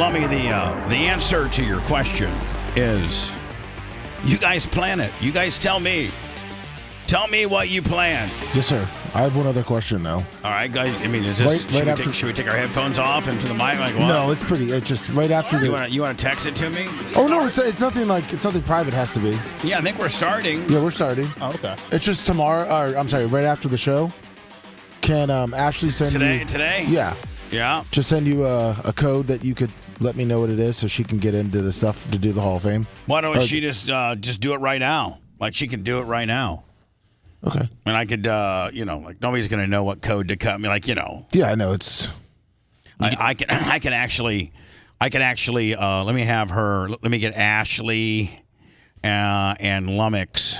Lummy, the answer to your question is you guys plan it. You guys tell me. Tell me what you plan. Yes, sir. I have one other question, though. All right, guys. I mean, is this should we take our headphones off into the mic? Like what? No, it's just right after the. You want to text it to me? Oh no, it's nothing like it's something private has to be. Yeah, I think we're starting. Yeah, we're starting. Oh, okay. It's just tomorrow. Or I'm sorry, right after the show. Can Ashley send you today? Yeah. Yeah. Just send you a code that you could let me know what it is, so she can get into the stuff to do the Hall of Fame. Why don't she just do it right now? Like she can do it right now. Okay. And I could, like nobody's gonna know what code to cut me. Like Yeah, I know it's. I can actually. Let me have her. Let me get Ashley and Lummox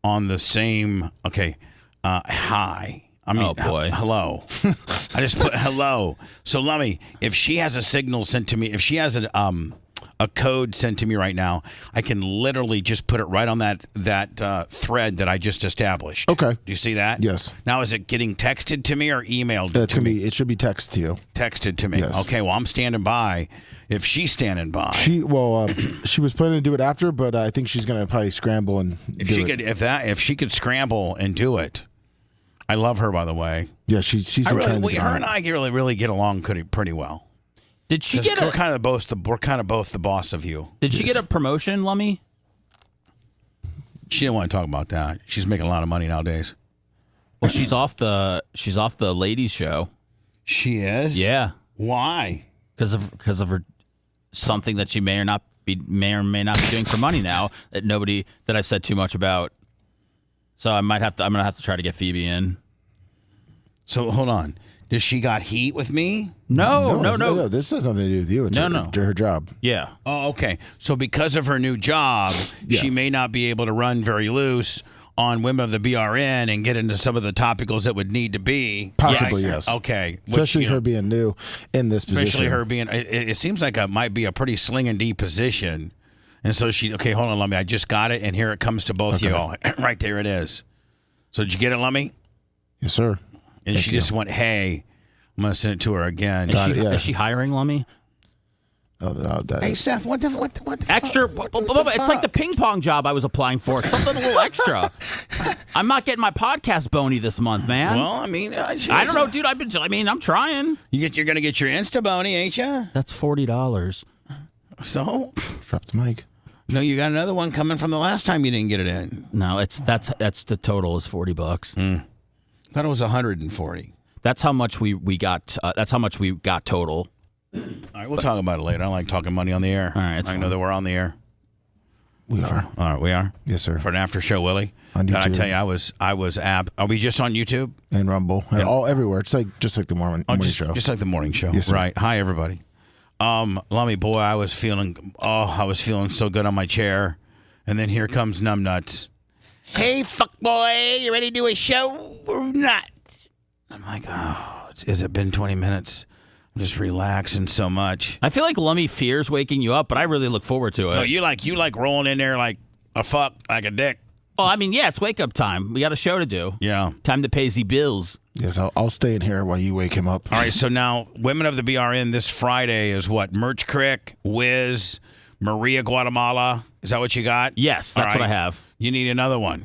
on the same. Okay. Hi. I mean, oh boy. Hello. I just put hello. So Lummy, if she has a signal sent to me, if she has a code sent to me right now, I can literally just put it right on that thread that I just established. Okay. Do you see that? Yes. Now, is it getting texted to me or emailed to me? It should be texted to you. Texted to me. Yes. Okay. Well, I'm standing by. If she's standing by, she was planning to do it after, but I think she's gonna probably scramble and if she could scramble and do it. I love her, by the way. Yeah, she's been trying to. Her and I really get along pretty well. Did she get? We're kind of both the boss of you. Did she get a promotion, Lummy? She didn't want to talk about that. She's making a lot of money nowadays. Well, she's off the ladies show. She is. Yeah. Why? Because of her something that she may or may not be doing for money now that I've said too much about. So I'm gonna have to try to get Phoebe in. So hold on. Does she got heat with me? No. This has nothing to do with you. It's her job. Yeah. Oh, okay. So because of her new job, she may not be able to run very loose on Women of the BRN and get into some of the topicals that would need to be. Possibly, yes. Okay. Especially her being new in this position. Especially her being, it seems like it might be a pretty sling and D position. And so hold on, Lummy. I just got it, and here it comes to both you all. Right there it is. So did you get it, Lummy? Yes, sir. And she just went, hey, I'm going to send it to her again. Is she hiring Lummy? Hey, Seth, what the extra? Fuck? It's like the ping pong job I was applying for. Something a little extra. I'm not getting my podcast bony this month, man. Well, I mean, I don't know, dude. I'm trying. You're going to get your Insta bony, ain't you? That's $40. So? Drop the mic. No, you got another one coming from the last time you didn't get it in. No, that's the total is $40. Thought it was 140. That's how much we got. That's how much we got total. All right, we'll talk about it later. I don't like talking money on the air. All right, I know that we're on the air. We are. All right, we are. Yes, sir. For an after show, Willie. On YouTube. Did I tell you I was Are we just on YouTube and Rumble and all everywhere? It's just like the morning show. Just like the morning show. Yes, sir. Right. Hi, everybody. Lummy, boy, I was feeling so good on my chair, and then here comes Numbnuts. Hey, fuck boy, you ready to do a show or not? I'm like, has it been 20 minutes? I'm just relaxing so much. I feel like Lummy fears waking you up, but I really look forward to it. No, you like rolling in there like a dick. Well, I mean, yeah, it's wake up time. We got a show to do. Yeah. Time to pay the bills. Yes, I'll stay in here while you wake him up. All right, so now Women of the BRN this Friday is what? Merch Crick, Wiz, Maria Guatemala. Is that what you got? Yes, that's what I have. You need another one,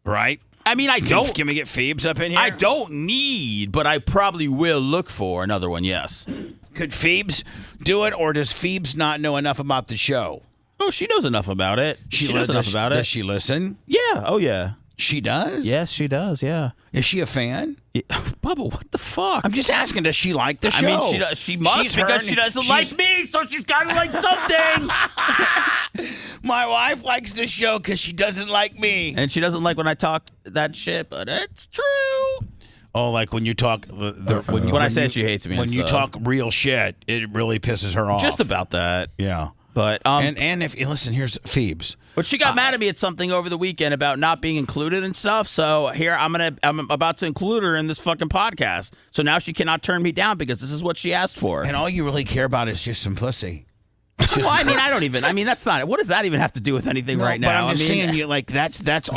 right? I mean, I don't. Can we get Phoebes up in here? I don't need, but I probably will look for another one, yes. Could Phoebes do it, or does Phoebes not know enough about the show? Oh, she knows enough about it. She knows enough about it. Does she listen? Yeah. Oh, yeah. She does? Yes, she does, yeah. Is she a fan? Yeah. Bubba, what the fuck? I'm just asking, does she like the show? I mean, she must because she doesn't like me, so she's got to like something. My wife likes the show because she doesn't like me. And she doesn't like when I talk that shit, but it's true. Oh, like when you talk... when I say she hates me when you talk real shit, it really pisses her off. Just about that. Yeah. But and if listen, here's Phoebes. But she got mad at me at something over the weekend about not being included and stuff. So here I'm about to include her in this fucking podcast. So now she cannot turn me down because this is what she asked for. And all you really care about is just some pussy. Well, I mean, that's not. What does that even have to do with anything right now? But I'm just saying, you like that's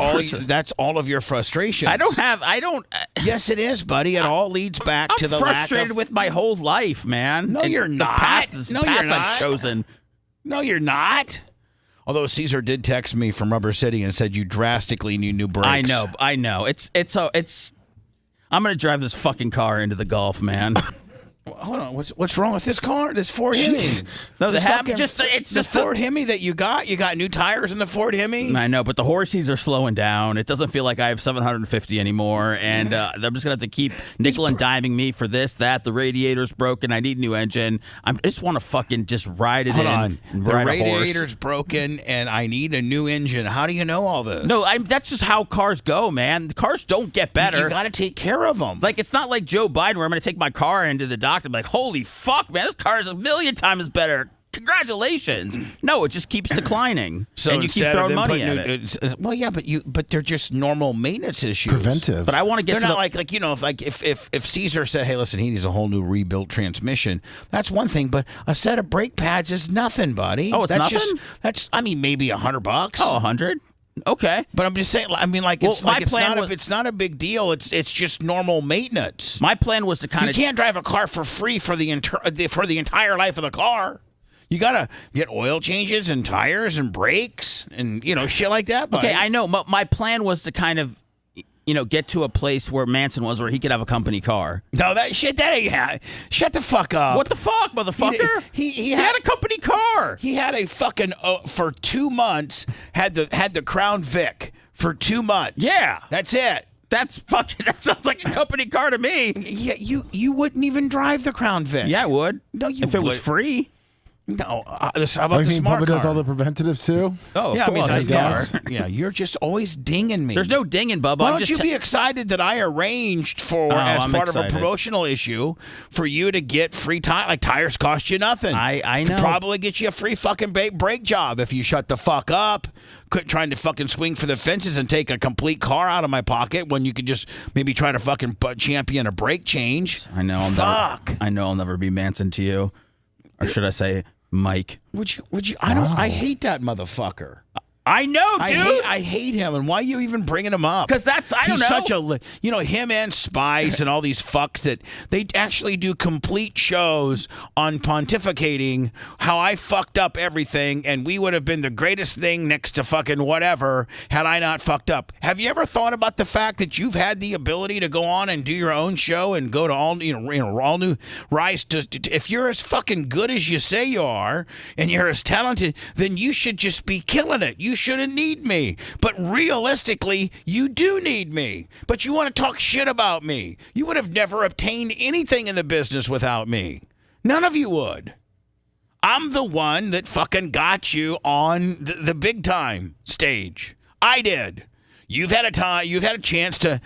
all of your frustration. I don't. Yes, it is, buddy. It all leads back I'm to the frustrated lack of. with my whole life, man. No, you're not. The path I've chosen. No, you're not. Although Caesar did text me from Rubber City and said you drastically need new brakes. I know. It's. I'm gonna drive this fucking car into the Gulf, man. Hold on, what's wrong with this car? This Ford Hemi. No, it's the Ford Hemi that you got. You got new tires in the Ford Hemi. I know, but the horses are slowing down. It doesn't feel like I have 750 anymore, and I'm just gonna have to keep nickel and diming me for this, that. The radiator's broken. I need a new engine. I just want to fucking just ride it Hold in. on, And the ride a horse. radiator's broken, and I need a new engine. How do you know all this? No, that's just how cars go, man. The cars don't get better. You got to take care of them. Like, it's not like Joe Biden where I'm going to take my car into the doctor and be like, holy fuck, man, this car is a million times better. Congratulations. No, it just keeps declining. And you keep throwing money at it. Well, yeah, but they're just normal maintenance issues. Preventive. But I want to get they're to not if Caesar said, hey, listen, he needs a whole new rebuilt transmission, that's one thing, but a set of brake pads is nothing, buddy. Oh, it's that's nothing? That's maybe $100. Oh, 100? Okay. But I'm just saying, it's not a big deal. It's just normal maintenance. My plan was to kind of... You can't drive a car for free for the entire life of the car. You got to get oil changes and tires and brakes and, shit like that. Buddy. Okay, I know. My plan was to kind of, get to a place where Manson was where he could have a company car. No, that ain't shut the fuck up. What the fuck, motherfucker? He had a company car. He had a fucking, for 2 months, had the Crown Vic for 2 months. Yeah. That's it. That sounds like a company car to me. Yeah, you wouldn't even drive the Crown Vic. Yeah, I would. No, you if it was free. No, how about the smart Bubba car? does all the preventatives too? Oh, of yeah, course. I His guess. car. Yeah, you're just always dinging me. There's no dinging, Bubba. Why don't you be excited that I arranged for, as I'm part excited. of a promotional issue, for you to get free tire? Like, tires cost you nothing. I know. Could probably get you a free fucking brake job if you shut the fuck up. Quit trying to fucking swing for the fences and take a complete car out of my pocket when you could just maybe try to fucking champion a brake change. I know. I'll never be Manson to you. Or should I say Mike? Would you? I hate that motherfucker. I know, dude. I hate him, and why are you even bringing him up? Because He's such him and Spice and all these fucks that they actually do complete shows on pontificating how I fucked up everything, and we would have been the greatest thing next to fucking whatever had I not fucked up. Have you ever thought about the fact that you've had the ability to go on and do your own show and go to all new rise to if you're as fucking good as you say you are and you're as talented, then you should just be killing it. You shouldn't need me. But realistically, you do need me. But you want to talk shit about me. You would have never obtained anything in the business without me. None of you would. I'm the one that fucking got you on the big time stage. I did. You've had a chance to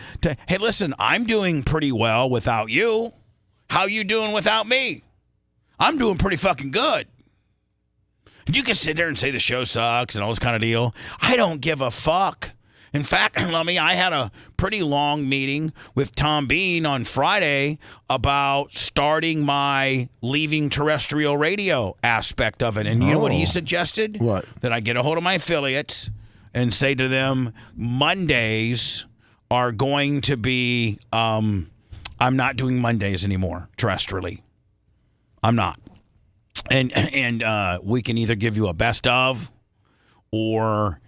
hey, listen, I'm doing pretty well without you. How you doing without me? I'm doing pretty fucking good. You can sit there and say the show sucks and all this kind of deal. I don't give a fuck. In fact, Lummy, I had a pretty long meeting with Tom Bean on Friday about starting my leaving terrestrial radio aspect of it. And you know what he suggested? What? That I get a hold of my affiliates and say to them, Mondays are going to be, I'm not doing Mondays anymore terrestrially. I'm not. And we can either give you a best of, or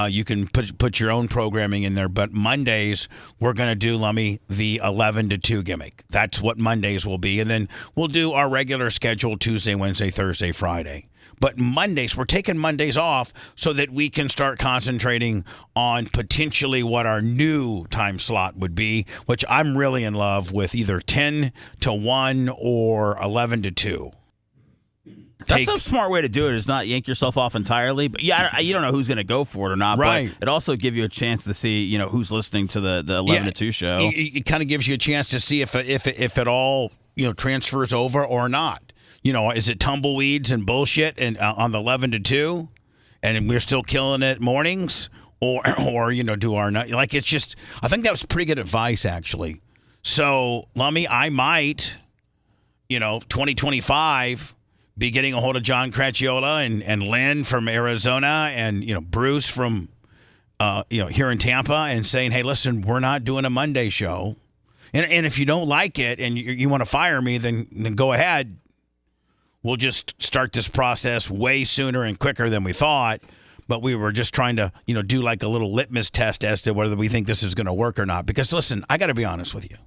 you can put your own programming in there. But Mondays, we're going to do, Lummy, the 11 to 2 gimmick. That's what Mondays will be. And then we'll do our regular schedule Tuesday, Wednesday, Thursday, Friday. But Mondays, we're taking Mondays off so that we can start concentrating on potentially what our new time slot would be, which I'm really in love with, either 10 to 1 or 11 to 2. That's a smart way to do it, is not yank yourself off entirely. But yeah, you don't know who's going to go for it or not. Right. But it also gives you a chance to see, who's listening to the 11 to 2 show. It kind of gives you a chance to see if it all, transfers over or not. Is it tumbleweeds and bullshit and on the 11 to 2 and we're still killing it mornings or do our night? Like, it's just, I think that was pretty good advice, actually. So, Lummy, I might, 2025 be getting a hold of John Cracchiola and Lynn from Arizona and, Bruce from, here in Tampa and saying, hey, listen, we're not doing a Monday show. And if you don't like it and you want to fire me, then go ahead. We'll just start this process way sooner and quicker than we thought. But we were just trying to, do like a little litmus test as to whether we think this is going to work or not. Because, listen, I got to be honest with you.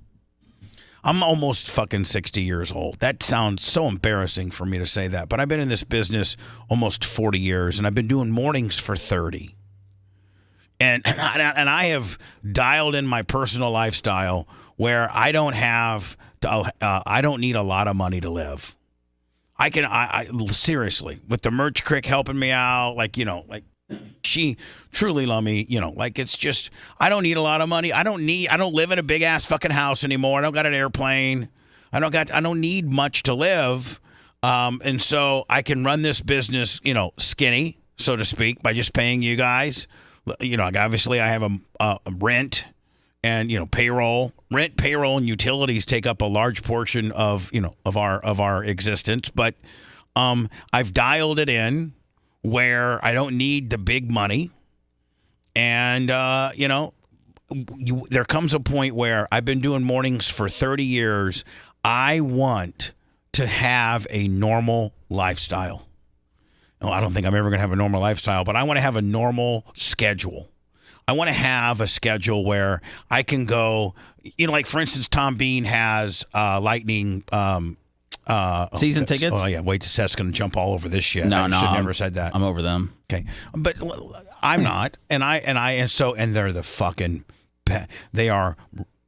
I'm almost fucking 60 years old. That sounds so embarrassing for me to say that. But I've been in this business almost 40 years, and I've been doing mornings for 30. And I have dialed in my personal lifestyle where I don't need a lot of money to live. I seriously, with the merch crick helping me out, she truly love me, it's just, I don't need a lot of money. I don't live in a big ass fucking house anymore. I don't got an airplane. I don't need much to live. And so I can run this business, skinny, so to speak, by just paying you guys. Obviously I have a rent and, payroll. Rent, payroll, and utilities take up a large portion of our existence. But I've dialed it in where I don't need the big money. And, there comes a point where I've been doing mornings for 30 years. I want to have a normal lifestyle. No, I don't think I'm ever going to have a normal lifestyle, but I want to have a normal schedule. I want to have a schedule where I can go, like, for instance, Tom Bean has Lightning season tickets. Oh, yeah. Wait, Seth's going to jump all over this shit. No, I should never said that. I'm over them. Okay. But I'm not. And they're the fucking, they are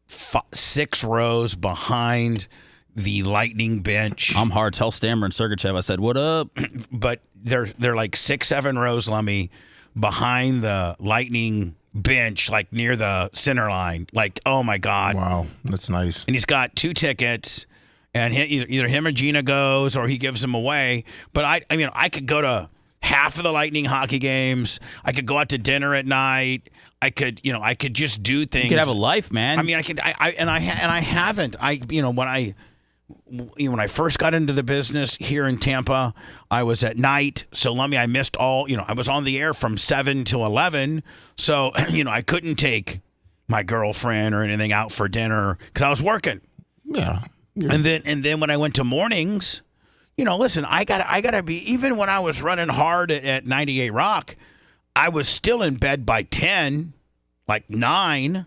6 rows behind the Lightning bench. I'm hard. Tell Stammer and Sergachev I said, what up? But they're like 6-7 rows, Lummy, behind the Lightning bench, like near the center line. Like, oh my God. Wow, that's nice. And he's got 2 tickets, and either him or Gina goes, or he gives them away. But I could go to half of the Lightning hockey games. I could go out to dinner at night. I could just do things. You could have a life, man. I haven't. When I first got into the business here in Tampa, I was at night. So I missed all, I was on the air from 7 to 11. So, I couldn't take my girlfriend or anything out for dinner because I was working. Yeah. And then when I went to mornings, listen, I gotta be, even when I was running hard at 98 Rock, I was still in bed by 10, like 9,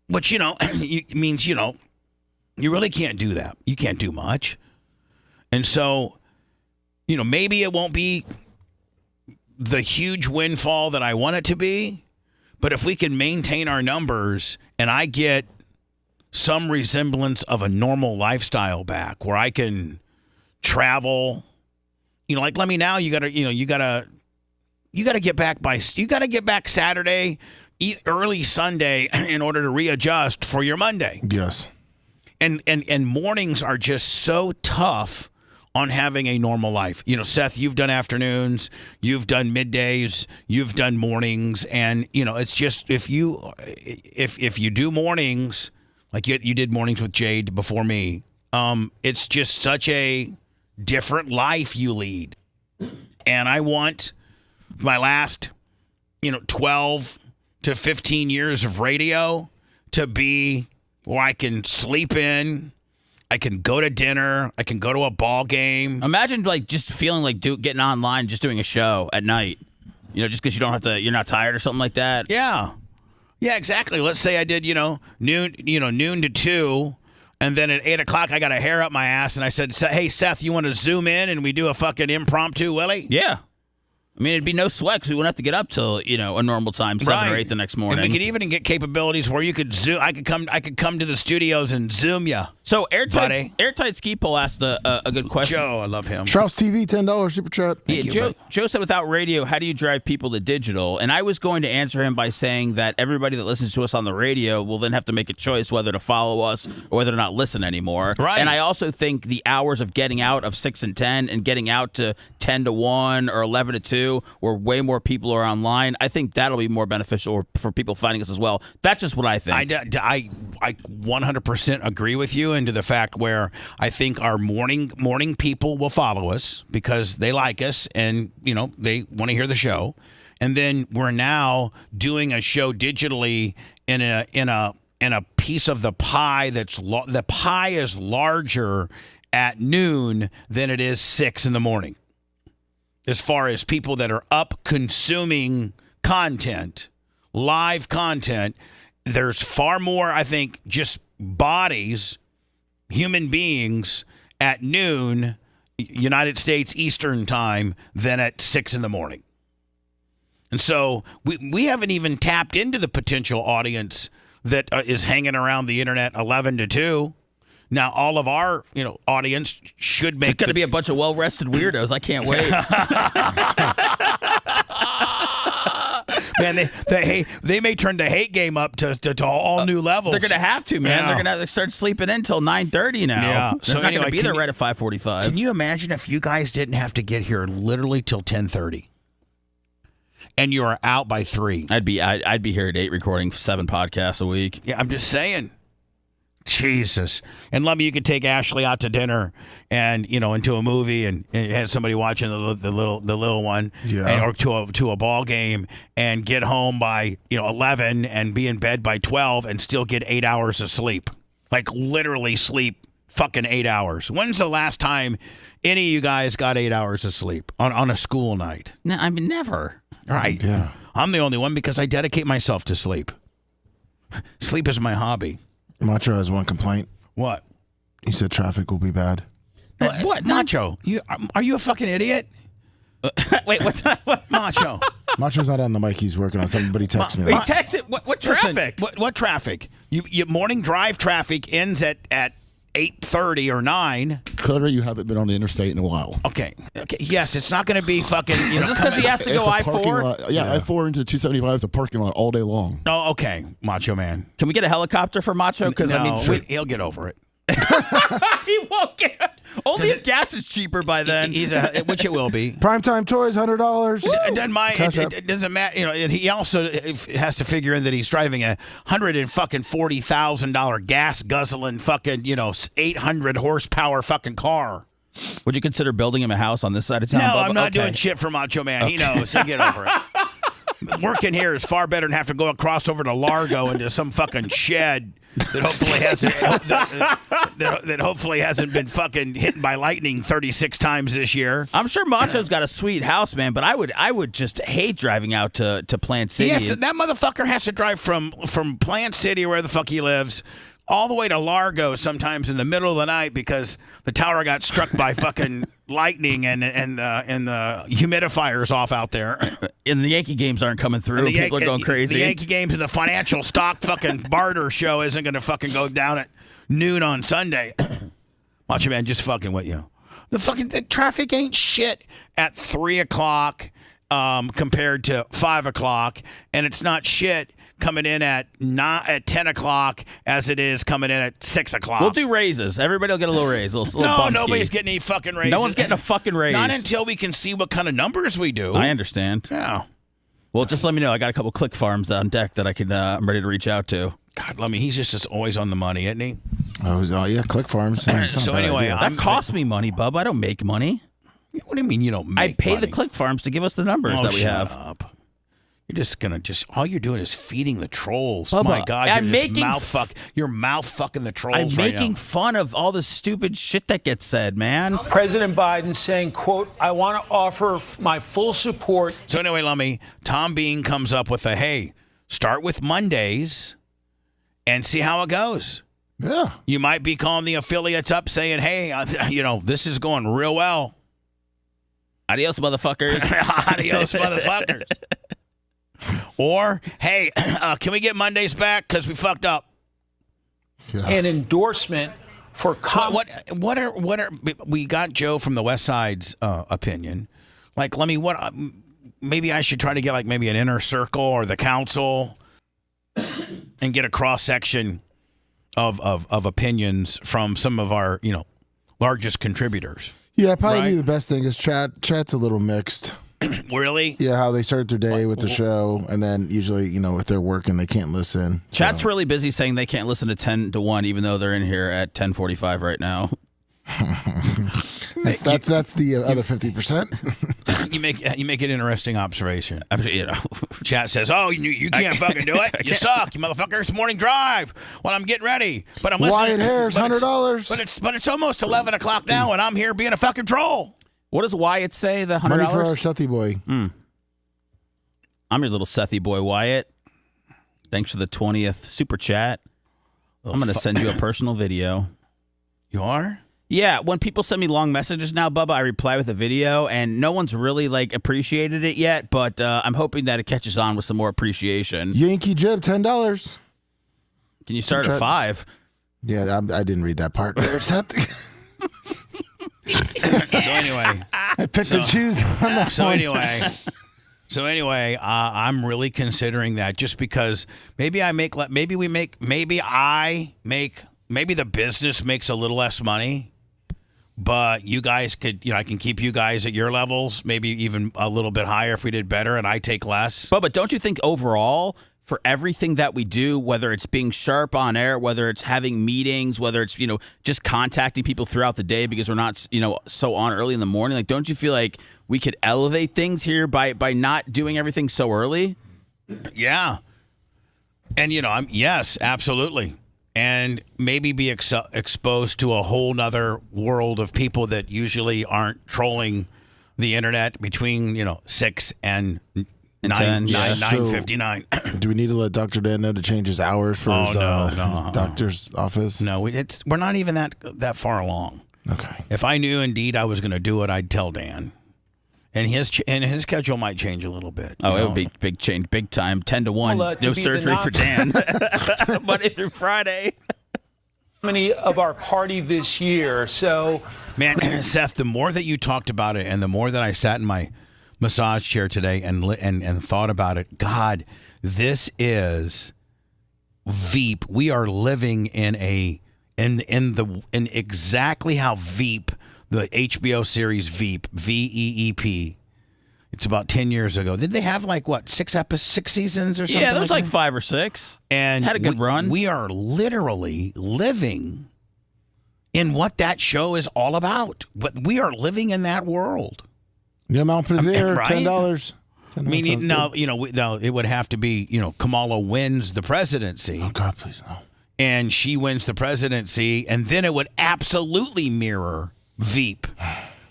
which, it means, you really can't do that. You can't do much. And so, maybe it won't be the huge windfall that I want it to be, but if we can maintain our numbers and I get some resemblance of a normal lifestyle back where I can travel, let me now, you gotta get back Saturday, early Sunday in order to readjust for your Monday. Yes. And mornings are just so tough on having a normal life. Seth, you've done afternoons, you've done middays, you've done mornings, and it's just if you do mornings like you did mornings with Jade before me, it's just such a different life you lead. And I want my last 12 to 15 years of radio to be where I can sleep in, I can go to dinner, I can go to a ball game. Imagine just feeling like getting online, just doing a show at night. Just because you don't have to, you're not tired or something like that. Yeah, exactly. Let's say I did, noon to 2, and then at 8 o'clock I got a hair up my ass, and I said, "Hey Seth, you want to zoom in and we do a fucking impromptu, Willie?" Yeah. I mean, it'd be no sweat because we wouldn't have to get up till a normal time, 7 or 8 the next morning. And we could even get capabilities where you could zoom. I could come to the studios and zoom you. So Airtight Ski Pole asked a good question. Joe, I love him. Strauss TV, $10 super chat. Joe said, without radio, how do you drive people to digital? And I was going to answer him by saying that everybody that listens to us on the radio will then have to make a choice whether to follow us or whether to not listen anymore. Right. And I also think the hours of getting out of 6 and 10 and getting out to 10 to 1 or 11 to 2, where way more people are online, I think that'll be more beneficial for people finding us as well. That's just what I think. I 100% agree with you, into the fact where I think our morning people will follow us because they like us and they want to hear the show. And then we're now doing a show digitally in a piece of the pie the pie is larger at noon than it is 6 in the morning. As far as people that are up consuming content, live content, there's far more, I think, just bodies, human beings at noon, United States Eastern time, than at 6 in the morning. And so we haven't even tapped into the potential audience that is hanging around the internet 11 to 2. Now, all of our audience should make. It's going to be a bunch of well-rested weirdos. I can't wait. Man, they may turn the hate game up to all new levels. They're going to have to, man. Yeah. They're going to start sleeping in until 9:30 now. Yeah. They're not going to be there right at 5:45. Can you imagine if you guys didn't have to get here literally till 10:30? And you are out by 3. I'd be here at 8 recording 7 podcasts a week. Yeah, I'm just saying. Jesus. And Lummy, you could take Ashley out to dinner and into a movie and have somebody watching the little one, or to a ball game, and get home by 11 and be in bed by 12 and still get 8 hours of sleep. Like literally sleep fucking 8 hours. When's the last time any of you guys got 8 hours of sleep on a school night? No, I mean, never. Right. Yeah. I'm the only one because I dedicate myself to sleep. Sleep is my hobby. Macho has one complaint. What? He said traffic will be bad. What? Macho? Are you a fucking idiot? Wait, what's that? Macho. Macho's not on the mic. He's working on something, but he texted me He that. texted. What traffic? Listen, what traffic? You morning drive traffic ends at 8:30 or 9. Clearly, you haven't been on the interstate in a while. Okay. Yes, it's not going to be fucking. Is this because he has to go It's a parking I-4? lot. Yeah, I-4 into 275 is a parking lot all day long. Oh, okay, Macho Man. Can we get a helicopter for Macho? Because No, he'll get over it. he won't get. Only if gas is cheaper by then. Which it will be. Primetime Toys, $100. It doesn't mind. Cash App. It doesn't matter. He also has to figure in that he's driving a $140,000 gas guzzling fucking 800 horsepower fucking car. Would you consider building him a house on this side of town? No, Bubba? I'm not Okay. doing shit for Macho Man. He knows. He'll get over it. Working here is far better than have to go across over to Largo into some fucking shed that hopefully hasn't been fucking hit by lightning 36 times this year. I'm sure Macho's got a sweet house, man, but I would just hate driving out to Plant City. That motherfucker has to drive from Plant City, where the fuck he lives, all the way to Largo sometimes in the middle of the night because the tower got struck by fucking lightning and the humidifiers off out there. And the Yankee games aren't coming through. People are going crazy. The Yankee games and the financial stock fucking barter show isn't going to fucking go down at noon on Sunday. Macho Man, just fucking with you. The traffic ain't shit at 3 o'clock compared to 5 o'clock, and it's not shit coming in at 10 o'clock as it is coming in at 6 o'clock. We'll do raises. Everybody will get a little raise. A little No, bump nobody's ski. getting any fucking raises. No one's getting a fucking raise. Not until we can see what kind of numbers we do. I understand. Yeah. Well, just let me know. I got a couple click farms on deck that I'm ready to reach out to. God, let me. He's just always on the money, isn't he? Oh, yeah, Click Farms. So anyway, That costs me money, bub. I don't make money. What do you mean you don't make I pay money? the click farms to give us the numbers that we shut have. up. You're just gonna all you're doing is feeding the trolls. Bubba, My God, I'm you're just making you're mouth fucking the trolls I'm right making now. fun of all the stupid shit that gets said, man. President Biden saying, quote, I want to offer my full support. So anyway, Lummy, Tom Bean comes up with hey, start with Mondays and see how it goes. Yeah. You might be calling the affiliates up saying, hey, this is going real well. Adios, motherfuckers. Adios, motherfuckers. Or, hey, can we get Mondays back because we fucked up? Yeah. An endorsement for What are we got Joe from the West Side's opinion? Like, let me maybe I should try to get like maybe an inner circle or the council and get a cross section of opinions from some of our largest contributors. Yeah, probably Right. the best thing is chat's a little mixed. Really? Yeah, how they start their day with the show, and then usually, if they're working, they can't listen. Chat's really busy saying they can't listen to 10 to 1, even though they're in here at 10:45 right now. That's the other 50%. You make an interesting observation. You know, Chat says, "Oh, you can't fucking do it. You suck, you motherfucker. It's morning drive. Well, I'm getting ready, but I'm listening. Wyatt Harris, $100. But it's almost 11 o'clock now, and I'm here being a fucking troll." what does Wyatt say? The $100. Money for our Sethy boy. I'm your little Sethy boy, Wyatt. Thanks for the 20th super chat. I'm going to send you a personal video. You are? Yeah, when people send me long messages now, Bubba, I reply with a video, and no one's really appreciated it yet, but I'm hoping that it catches on with some more appreciation. Yankee Jib, $10. Can you start at 5? Yeah, I didn't read that part. So anyway, I picked and choose on that So one. anyway, I'm really considering that just because maybe the business makes a little less money, but you guys could, I can keep you guys at your levels, maybe even a little bit higher if we did better, and I take less. But don't you think overall, for everything that we do, whether it's being sharp on air, whether it's having meetings, whether it's, just contacting people throughout the day because we're not, so on early in the morning, don't you feel like we could elevate things here by not doing everything so early? Yeah. And, yes, absolutely. And maybe be exposed to a whole nother world of people that usually aren't trolling the internet between, 6 and 10, yeah. 9:59. Do we need to let Dr. Dan know to change his hours for his doctor's office? No, we're not even that far along. Okay. If I knew indeed I was going to do it, I'd tell Dan. And his schedule might change a little bit. Oh, it would be big change, big time. 10 to 1. Well, to no be surgery for Dan. Monday through Friday. Of our party this year. So, man, Seth, the more that you talked about it, and the more that I sat in my massage chair today and thought about it, God, this is Veep. We are living in exactly how Veep, the HBO series Veep, VEEP. It's about 10 years ago. Did they have 6 seasons or something? Yeah, there was like 5 or 6. And had a good run. We are literally living in what that show is all about. But we are living in that world. Yeah, Mount Plaisir, right? $10. I mean, no, it would have to be, Kamala wins the presidency. Oh, God, please no. And she wins the presidency, and then it would absolutely mirror Veep.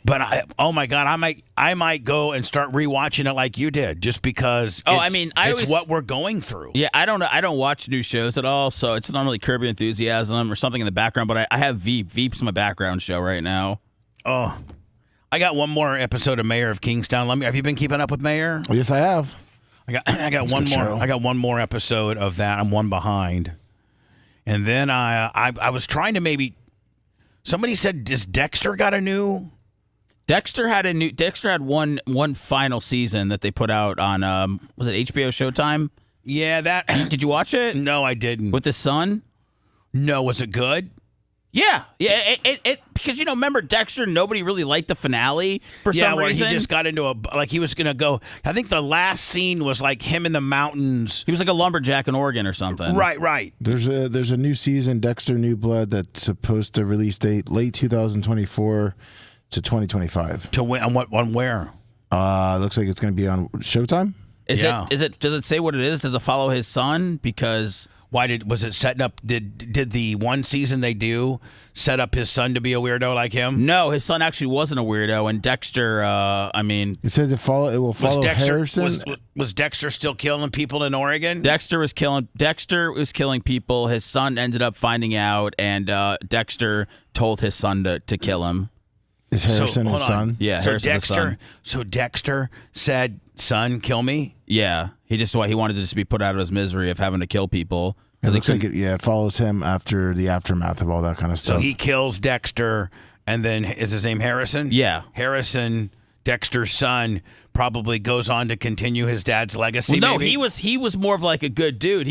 But oh my God, I might go and start rewatching it like you did, just because. It's what we're going through. Yeah, I don't watch new shows at all, so it's normally Curb Your Enthusiasm or something in the background. But I have Veep. Veep's my background show right now. Oh, I got one more episode of Mayor of Kingstown. Have you been keeping up with Mayor? Oh, yes, I have. I got one more. Show. I got one more episode of that. I'm one behind, and then I was trying to maybe. Somebody said, "Does Dexter got a new?" Dexter had one final season that they put out on was it HBO Showtime? Yeah, that. Did you watch it? No, I didn't. With his son? No, was it good? Yeah. It because remember Dexter, nobody really liked the finale for some reason. He just got into he was gonna go. I think the last scene was him in the mountains. He was like a lumberjack in Oregon or something. Right. There's a new season, Dexter New Blood, that's supposed to release date late 2024 to 2025. To when, on where? Looks like it's going to be on Showtime. Does it say what it is? Does it follow his son? Because was it setting up? Did the one season they do set up his son to be a weirdo like him? No, his son actually wasn't a weirdo, and Dexter. It says it will follow Harrison. Was Dexter still killing people in Oregon? Dexter was killing people. His son ended up finding out, and Dexter told his son to kill him. Is Harrison his son? Yeah, Harrison's his son. So Dexter said, "Son, kill me." Yeah, he wanted to just be put out of his misery of having to kill people. It looks like it follows him after the aftermath of all that kind of stuff. So he kills Dexter, and then is his name Harrison? Yeah, Harrison, Dexter's son, probably goes on to continue his dad's legacy. Well, no, maybe? he was more of a good dude.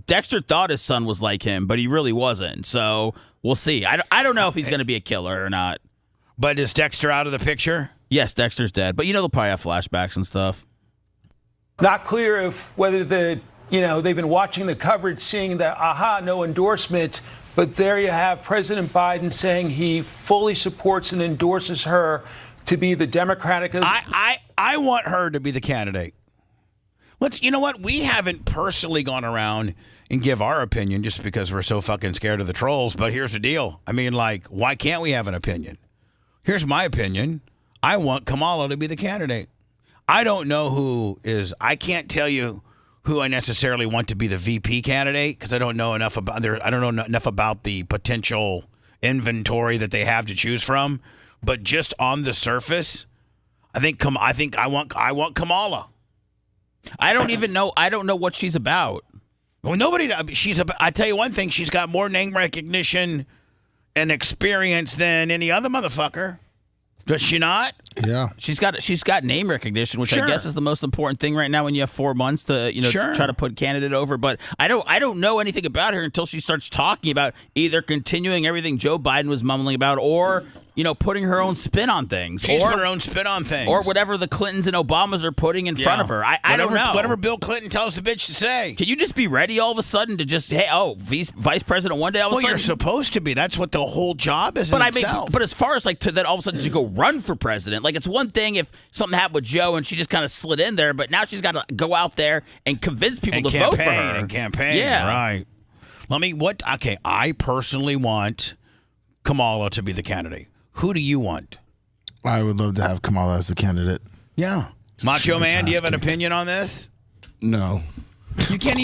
Dexter thought his son was like him, but he really wasn't. So we'll see. I don't know if he's going to be a killer or not. But is Dexter out of the picture? Yes, Dexter's dead, but they'll probably have flashbacks and stuff. Not clear if whether they've been watching the coverage, seeing that, no endorsement. But there you have President Biden saying he fully supports and endorses her to be the Democratic. I want her to be the candidate. You know what? We haven't personally gone around and give our opinion just because we're so fucking scared of the trolls. But here's the deal. I mean, why can't we have an opinion? Here's my opinion. I want Kamala to be the candidate. I don't know who is. I can't tell you who I necessarily want to be the VP candidate because I don't know enough about I don't know enough about the potential inventory that they have to choose from. But just on the surface, I want Kamala. I don't even know. I don't know what she's about. Well, I tell you one thing. She's got more name recognition and experience than any other motherfucker. Does she not? Yeah. She's got name recognition, which Sure. I guess is the most important thing right now when you have 4 months to Sure. try to put candidate over. But I don't know anything about her until she starts talking about either continuing everything Joe Biden was mumbling about or putting her own spin on things. She's put her own spin on things. Or whatever the Clintons and Obamas are putting in front of her. I don't know. Whatever Bill Clinton tells the bitch to say. Can you just be ready all of a sudden to just, vice president one day all of a sudden? You're supposed to be. That's what the whole job is But itself. but as far as to then all of a sudden to go run for president, it's one thing if something happened with Joe and she just kind of slid in there, but now she's got to go out there and convince people to vote for her. And campaign. Yeah. Right. I personally want Kamala to be the candidate. Who do you want? I would love to have Kamala as the candidate. Yeah. Macho Man, do you have an Fantastic. opinion on this? No. You can't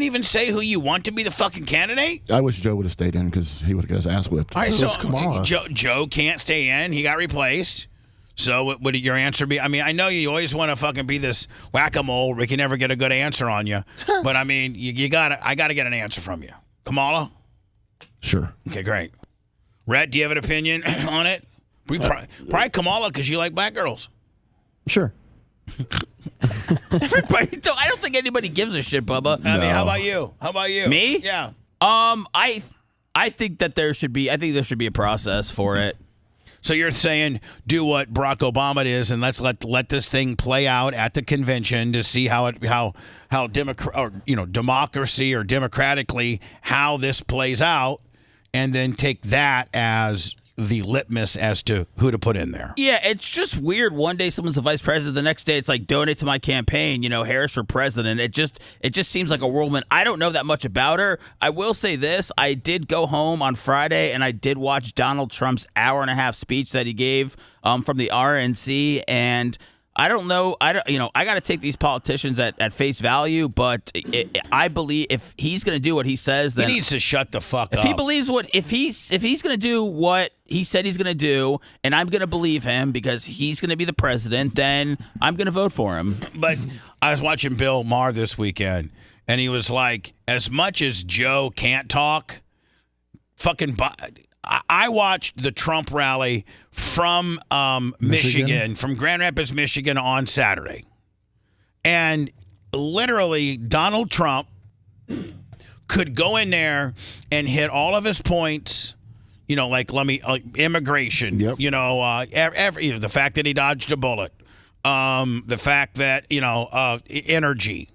even say who you want to be the fucking candidate? I wish Joe would have stayed in because he would have got his ass whipped. All right, So is Kamala. Joe can't stay in. He got replaced. So what would your answer be? I mean, I know you always want to fucking be this whack-a-mole. We can never get a good answer on you. But I mean, I got to get an answer from you. Kamala? Sure. Okay, great. Rhett, do you have an opinion on it? Probably Kamala because you like black girls. Sure. Everybody, I don't think anybody gives a shit, Bubba. I mean, how about you? How about you? Me? Yeah. I think that there should be a process for it. So you're saying do what Barack Obama is, and let's let this thing play out at the convention to see how democracy or democratically how this plays out, and then take that as the litmus as to who to put in there. Yeah, it's just weird. One day someone's the vice president, the next day it's like donate to my campaign, Harris for president. It just seems like a whirlwind. I don't know that much about her. I will say this, I did go home on Friday and I did watch Donald Trump's hour-and-a-half speech that he gave from the RNC, and I don't know. I got to take these politicians at face value, but I believe if he's going to do what he says, then he needs to shut the fuck up. If he believes if he's going to do what he said he's going to do, and I'm going to believe him because he's going to be the president, then I'm going to vote for him. But I was watching Bill Maher this weekend, and he was like, as much as Joe can't talk, I watched the Trump rally from Michigan, from Grand Rapids, Michigan on Saturday. And literally, Donald Trump could go in there and hit all of his points, immigration, Yep. the fact that he dodged a bullet, the fact that, energy.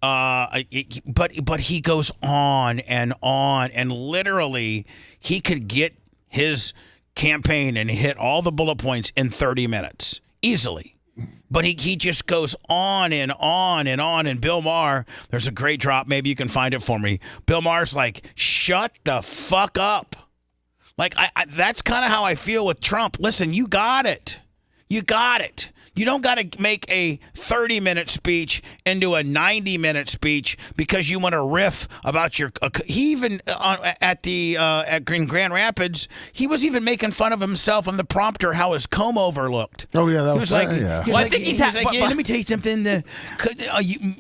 But he goes on, and literally he could get his campaign and hit all the bullet points in 30 minutes easily. But he just goes on and on and on. And Bill Maher, there's a great drop. Maybe you can find it for me. Bill Maher's like, shut the fuck up. Like, that's kind of how I feel with Trump. Listen, you got it. You got it. You don't got to make a 30-minute speech into a 90-minute speech because you want to riff about your. He even at Grand Rapids, he was even making fun of himself on the prompter how his comb over looked. Oh yeah, that He was was like, yeah. he was Well, I like, think he he's was ha- like, but- yeah, but- let me tell you something.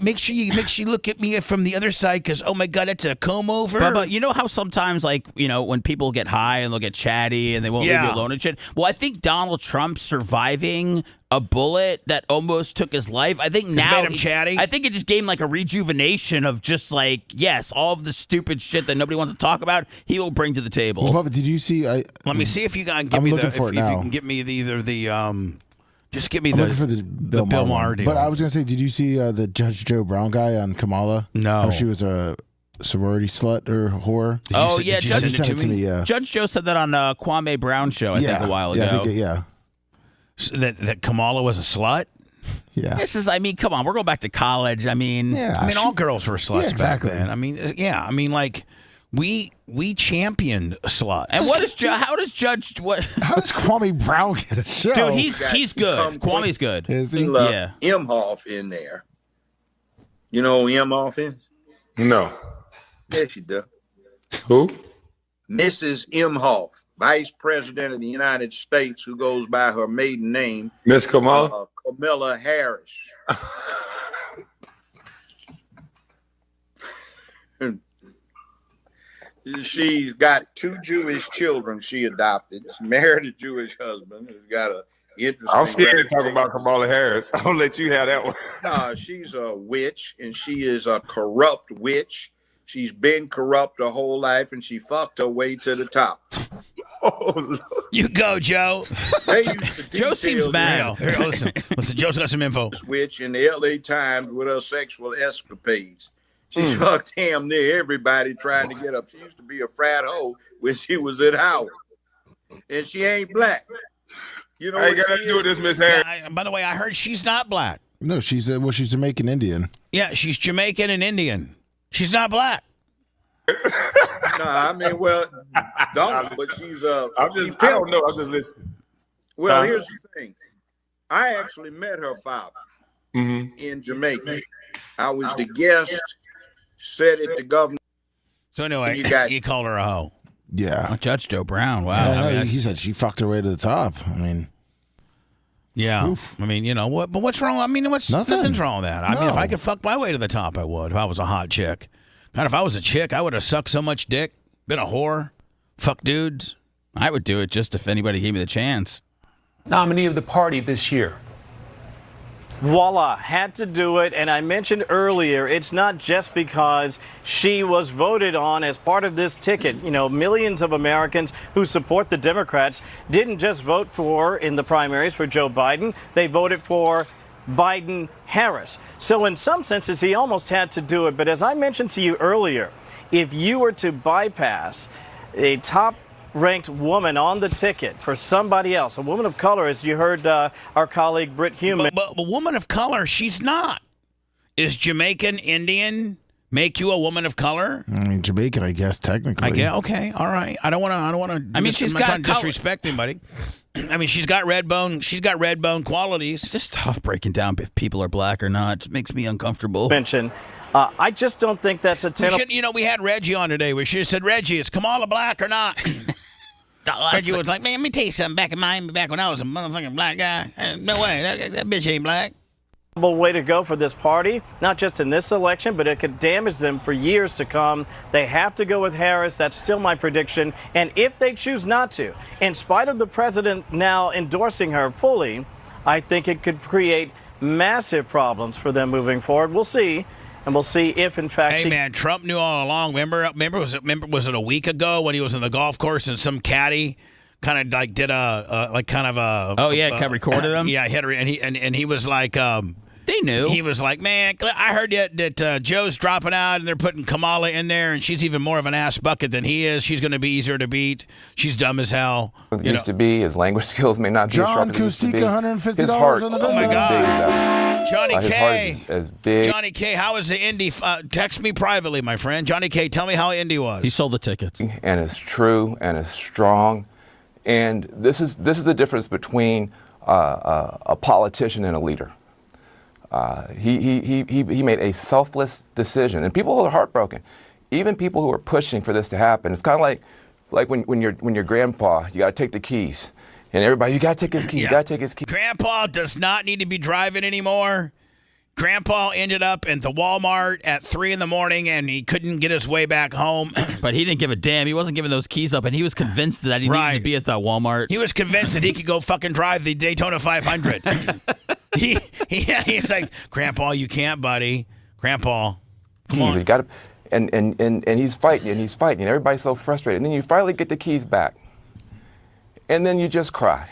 Make sure you look at me from the other side because oh my god, it's a comb over. But you know how sometimes, when people get high and they'll get chatty and they won't leave you alone and shit? Well, I think Donald Trump surviving a bullet that almost took his life, I think now made him chatty? I think it just gave him like a rejuvenation of just yes, all of the stupid shit that nobody wants to talk about, he will bring to the table. Well, Bubba, did you see? Let me see if you can give I'm me looking the for if it now. you can get me either the Just give me I'm the looking for the Bill Maher Maher one. deal. But I was gonna say, did you see the Judge Joe Brown guy on Kamala? No. How she was a sorority slut or whore. Oh, yeah, Did you Judge- send Sent it to me? Yeah. Judge Joe said that on Kwame Brown's show, I think, a while ago. Yeah, I think yeah. So that Kamala was a slut? Yeah. This is, I mean, come on, we're going back to college. I mean, Yeah. I mean, all girls were sluts Yeah, exactly. back then. I mean, yeah. I mean, like, we championed sluts. and what is how does Judge what? How does Kwame Brown get a show? Dude, he's good. Kwame's good. Is he? Yeah. Imhoff in there. You know who Imhoff is? No. Yes, you do. Who? Mrs. Imhoff, Vice President of the United States, who goes by her maiden name, Miss Kamala? Kamala Harris. She's got 2 Jewish children she adopted. She married a Jewish husband who's got a interesting. I'm scared to talk about Kamala Harris. I'll let you have that one. She's a witch, and she is a corrupt witch. She's been corrupt her whole life, and she fucked her way to the top. You go, Joe. They used to Joe seems detail mad. Here, listen, Joe's got some info. this witch in the LA Times with her sexual escapades. She fucked damn near everybody trying to get up. She used to be a frat hoe when she was at Howard. And she ain't black. You know I ain't what got she nothing to do with is? this, Miss Harris. By the way, I heard she's not black. No, she's she's Jamaican Indian. Yeah, she's Jamaican and Indian. She's not black. Nah, I mean, well, don't, but she's I don't know. I'm just listening. Well, here's the thing. I actually met her father in Jamaica. I was the guest, said it to governor. So anyway, he called her a hoe. Yeah. Oh, Judge Joe Brown. Wow. Yeah, I mean, no, that's- he said she fucked her way to the top. I mean, Yeah. Oof. I mean, you know, what? But what's wrong? I mean, nothing's wrong with that. I mean, if No. I could fuck my way to the top, I would. If I was a hot chick. God, if I was a chick, I would have sucked so much dick, been a whore, fuck dudes. I would do it just if anybody gave me the chance. Nominee of the party this year. Voila, had to do it. And I mentioned earlier, it's not just because she was voted on as part of this ticket. You know, millions of Americans who support the Democrats didn't just vote for in the primaries for Joe Biden. They voted for Biden-Harris. So in some senses, he almost had to do it. But as I mentioned to you earlier, if you were to bypass a top-ranked woman on the ticket for somebody else, a woman of color, as you heard our colleague Britt Hume. But a woman of color, she's not. Is Jamaican Indian make you a woman of color? I mean, Jamaican, I guess, technically. I guess. Okay. All right. I don't want to. I mean, she's I'm not got trying to disrespect anybody. I mean, she's got red bone. She's got red bone qualities. It's just tough breaking down if people are black or not. It just makes me uncomfortable. Mention. I just don't think that's a tenable. You know, we had Reggie on today. We should have said, Reggie, is Kamala black or not? Reggie was like, man, let me tell you something. Back in Miami, back when I was a motherfucking black guy, no way, that bitch ain't black. Way to go for this party, not just in this election, but it could damage them for years to come. They have to go with Harris. That's still my prediction. And if they choose not to, in spite of the president now endorsing her fully, I think it could create massive problems for them moving forward. We'll see. And we'll see if, in fact, Hey, man, Trump knew all along. Remember, was it a week ago when he was in the golf course and some caddy kind of like did a Oh, yeah, recorded him? Yeah, hit her, and he was like, They knew. he was like, man, I heard that Joe's dropping out and they're putting Kamala in there, and she's even more of an ass bucket than he is. She's going to be easier to beat. She's dumb as hell. It used to be. His language skills may not be as John sharp as it used to be. Kustika, $150 His heart on the is Oh, my as big God. as ever. Johnny His heart K. is as big. Johnny K, how is the Indy? Text me privately, my friend. Johnny K, tell me how Indy was. He sold the tickets. And is true and is strong. And this is the difference between a politician and a leader. He made a selfless decision, and people are heartbroken. Even people who are pushing for this to happen. It's kind of like when your grandpa, you got to take the keys, and everybody, you got to take his keys, you got to take his keys. Grandpa does not need to be driving anymore. Grandpa ended up at the Walmart at 3 a.m. and he couldn't get his way back home. But he didn't give a damn. He wasn't giving those keys up, and he was convinced that he needed to be at that Walmart. He was convinced that he could go fucking drive the Daytona 500. He's like, Grandpa, you can't, buddy. Grandpa, come on. You got to, and he's fighting, and everybody's so frustrated. And then you finally get the keys back, and then you just cry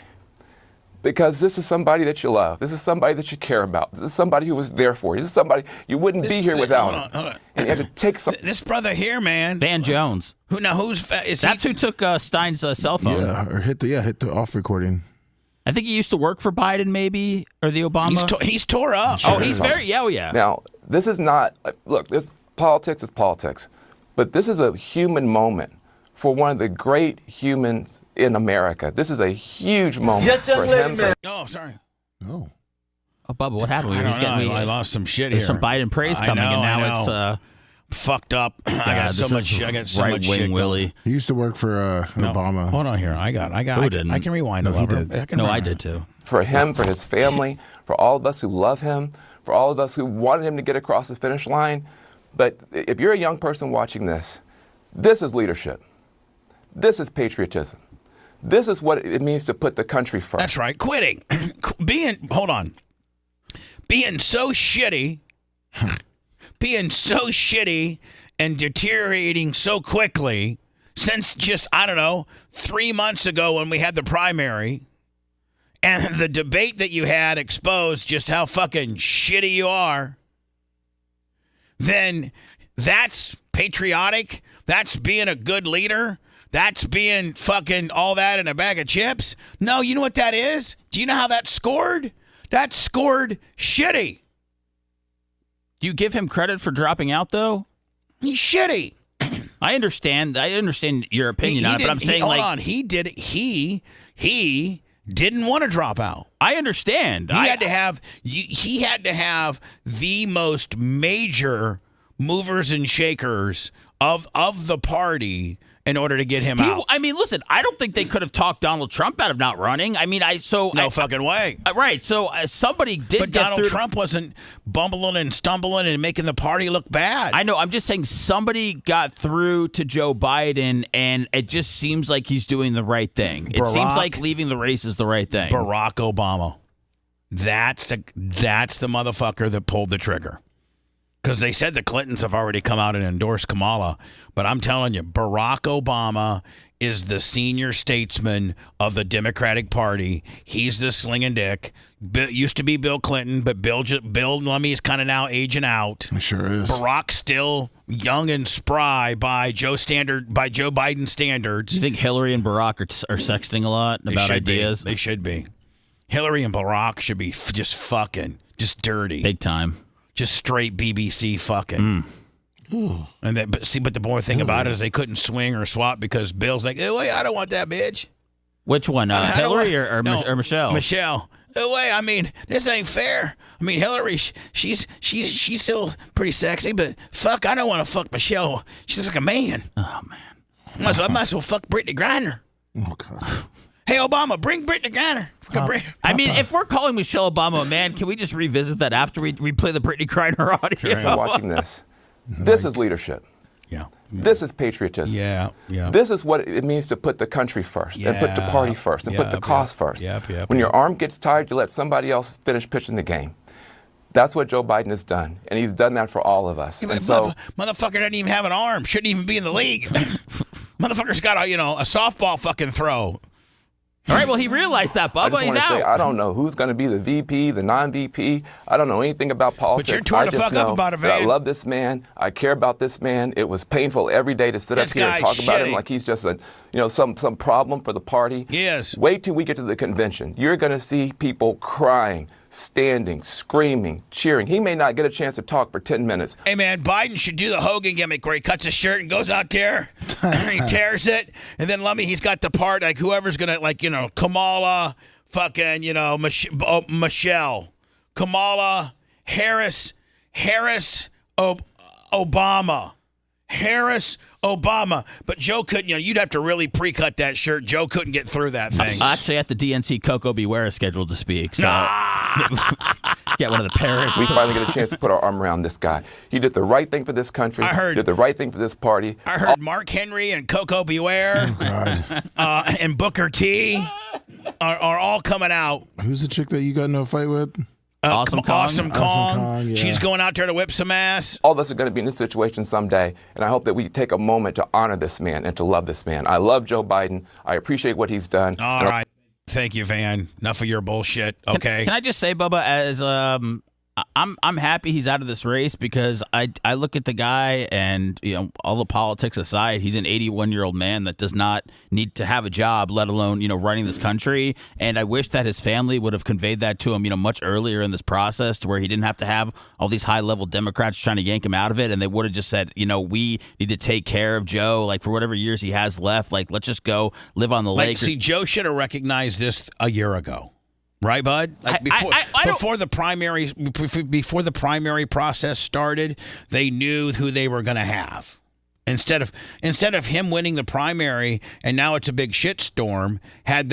because this is somebody that you love. This is somebody that you care about. This is somebody who was there for you. This is somebody you wouldn't be here without him. And you had to take some. This brother here, man. Van Jones. That's who took Stein's cell phone. Yeah, or hit the off recording. I think he used to work for Biden, maybe, or the Obama. He's tore up. Oh, he's very, yeah. Now, this is not, look, this politics is politics, but this is a human moment for one of the great humans in America. This is a huge moment for him. Oh, sorry. Oh. Oh, Bubba, what happened? I lost some shit There's here. some Biden praise coming, and now it's fucked up. I got so much shit. Willie. He used to work for Obama. Hold on here. I can rewind a little. I did too. For him, for his family, for all of us who love him, for all of us who wanted him to get across the finish line. But if you're a young person watching this, this is leadership. This is patriotism. This is what it means to put the country first. That's right. Quitting. Being so shitty. Being so shitty and deteriorating so quickly since just, 3 months ago when we had the primary, and the debate that you had exposed just how fucking shitty you are, then that's patriotic. That's being a good leader. That's being fucking all that in a bag of chips. No, you know what that is? Do you know how that scored? That scored shitty. Do you give him credit for dropping out, though? He's shitty. I understand your opinion on it, but I'm saying, he didn't want to drop out. I understand. He had to have the most major movers and shakers of the party in order to get him out. I mean, listen, I don't think they could have talked Donald Trump out of not running. No fucking way. Right. So somebody did But get Donald through. Trump wasn't bumbling and stumbling and making the party look bad. I know. I'm just saying somebody got through to Joe Biden, and it just seems like he's doing the right thing. It seems like leaving the race is the right thing. Barack Obama. That's the motherfucker that pulled the trigger. Because they said the Clintons have already come out and endorsed Kamala. But I'm telling you, Barack Obama is the senior statesman of the Democratic Party. He's the slinging dick. Used to be Bill Clinton, but Bill Lummy is kind of now aging out. It sure is. Barack's still young and spry by Joe Biden standards. Do you think Hillary and Barack are sexting a lot about ideas? They should be. Hillary and Barack should be just dirty. Big time. Just straight BBC fucking. And but the more thing about it is they couldn't swing or swap because Bill's like, oh, wait, I don't want that bitch. Which one, Hillary or Michelle? Michelle. Oh, wait, I mean, this ain't fair. I mean, Hillary, she's still pretty sexy, but fuck, I don't want to fuck Michelle. She looks like a man. Oh man. I might as well fuck Brittney Griner. Oh God. Hey, Obama, bring Brittney Griner. I mean, if we're calling Michelle Obama a man, can we just revisit that after we play the Brittney Griner audio? If you're watching this, this is leadership. Yeah. This is patriotism. Yeah. This is what it means to put the country first, and put the party first, and put the cause first. When your arm gets tired, you let somebody else finish pitching the game. That's what Joe Biden has done, and he's done that for all of us. Yeah, and so, motherfucker doesn't even have an arm. Shouldn't even be in the league. Motherfucker's got a softball fucking throw. All right, well, he realized that, Bubba. I just want to say, I don't know who's going to be the VP, the non-VP. I don't know anything about politics. But you're torn the fuck up about it, man. I love this man. I care about this man. It was painful every day to sit up here and talk about him like he's just some problem for the party. Yes. Wait till we get to the convention. You're going to see people crying, standing, screaming, cheering. He may not get a chance to talk for 10 minutes. Hey, man, Biden should do the Hogan gimmick where he cuts his shirt and goes out there and he tears it. And then he's got the part, like, whoever's going to, Kamala, fucking, Michelle, Kamala, Harris, Obama. Harris, Obama. But Joe couldn't, you'd have to really pre-cut that shirt. Joe couldn't get through that thing. Actually, at the DNC, Coco Beware is scheduled to speak. So get one of the parrots. We finally get a chance to put our arm around this guy. He did the right thing for this country. Did the right thing for this party. I heard Mark Henry and Coco Beware and Booker T are all coming out. Who's the chick that you got in a fight with? Awesome Kong. Yeah. She's going out there to whip some ass. All of us are going to be in this situation someday, and I hope that we take a moment to honor this man and to love this man. I love Joe Biden. I appreciate what he's done. All right. Thank you, Van. Enough of your bullshit. Okay. Can I just say, Bubba, as I'm happy he's out of this race because I look at the guy and, you know, all the politics aside, he's an 81-year-old man that does not need to have a job, let alone, you know, running this country. And I wish that his family would have conveyed that to him, you know, much earlier in this process to where he didn't have to have all these high-level Democrats trying to yank him out of it. And they would have just said, you know, we need to take care of Joe, like, for whatever years he has left. Like, let's just go live on the lake. See, Joe should have recognized this a year ago. Right, bud? Like before the primary process started, they knew who they were going to have. Instead of him winning the primary and now it's a big shitstorm, had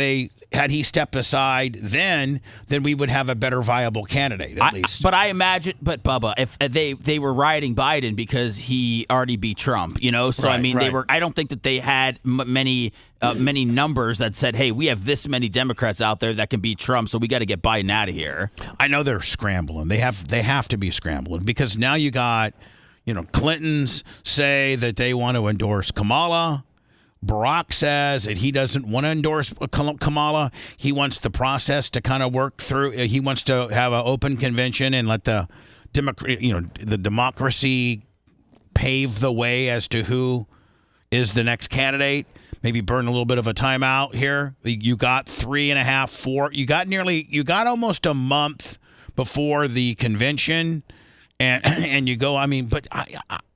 he stepped aside then we would have a better viable candidate at least. But I imagine, Bubba, if they were riding Biden because he already beat Trump, you know. So right, I mean, right. they were. I don't think that they had many numbers that said, "Hey, we have this many Democrats out there that can beat Trump, so we got to get Biden out of here." I know they're scrambling. They have to be scrambling because now you got, you know, Clintons say that they want to endorse Kamala. Barack says that he doesn't want to endorse Kamala. He wants the process to kind of work through. He wants to have an open convention and let the democracy pave the way as to who is the next candidate. Maybe burn a little bit of a timeout here. You got 3.5, 4. You got almost a month before the convention, and you go. I mean, but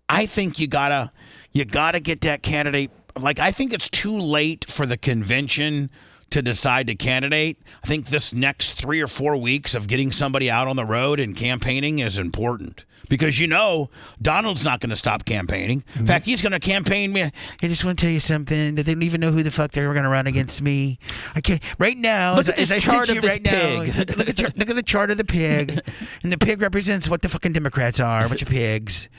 I think you gotta get that candidate. Like, I think it's too late for the convention to decide the candidate. I think this next 3 or 4 weeks of getting somebody out on the road and campaigning is important because, you know, Donald's not going to stop campaigning. In fact, he's going to campaign me. I just want to tell you something that they don't even know who the fuck they were going to run against me. I can't right now. Look at this chart of this pig. Look at the chart of the pig, and the pig represents what the fucking Democrats are. A bunch of pigs.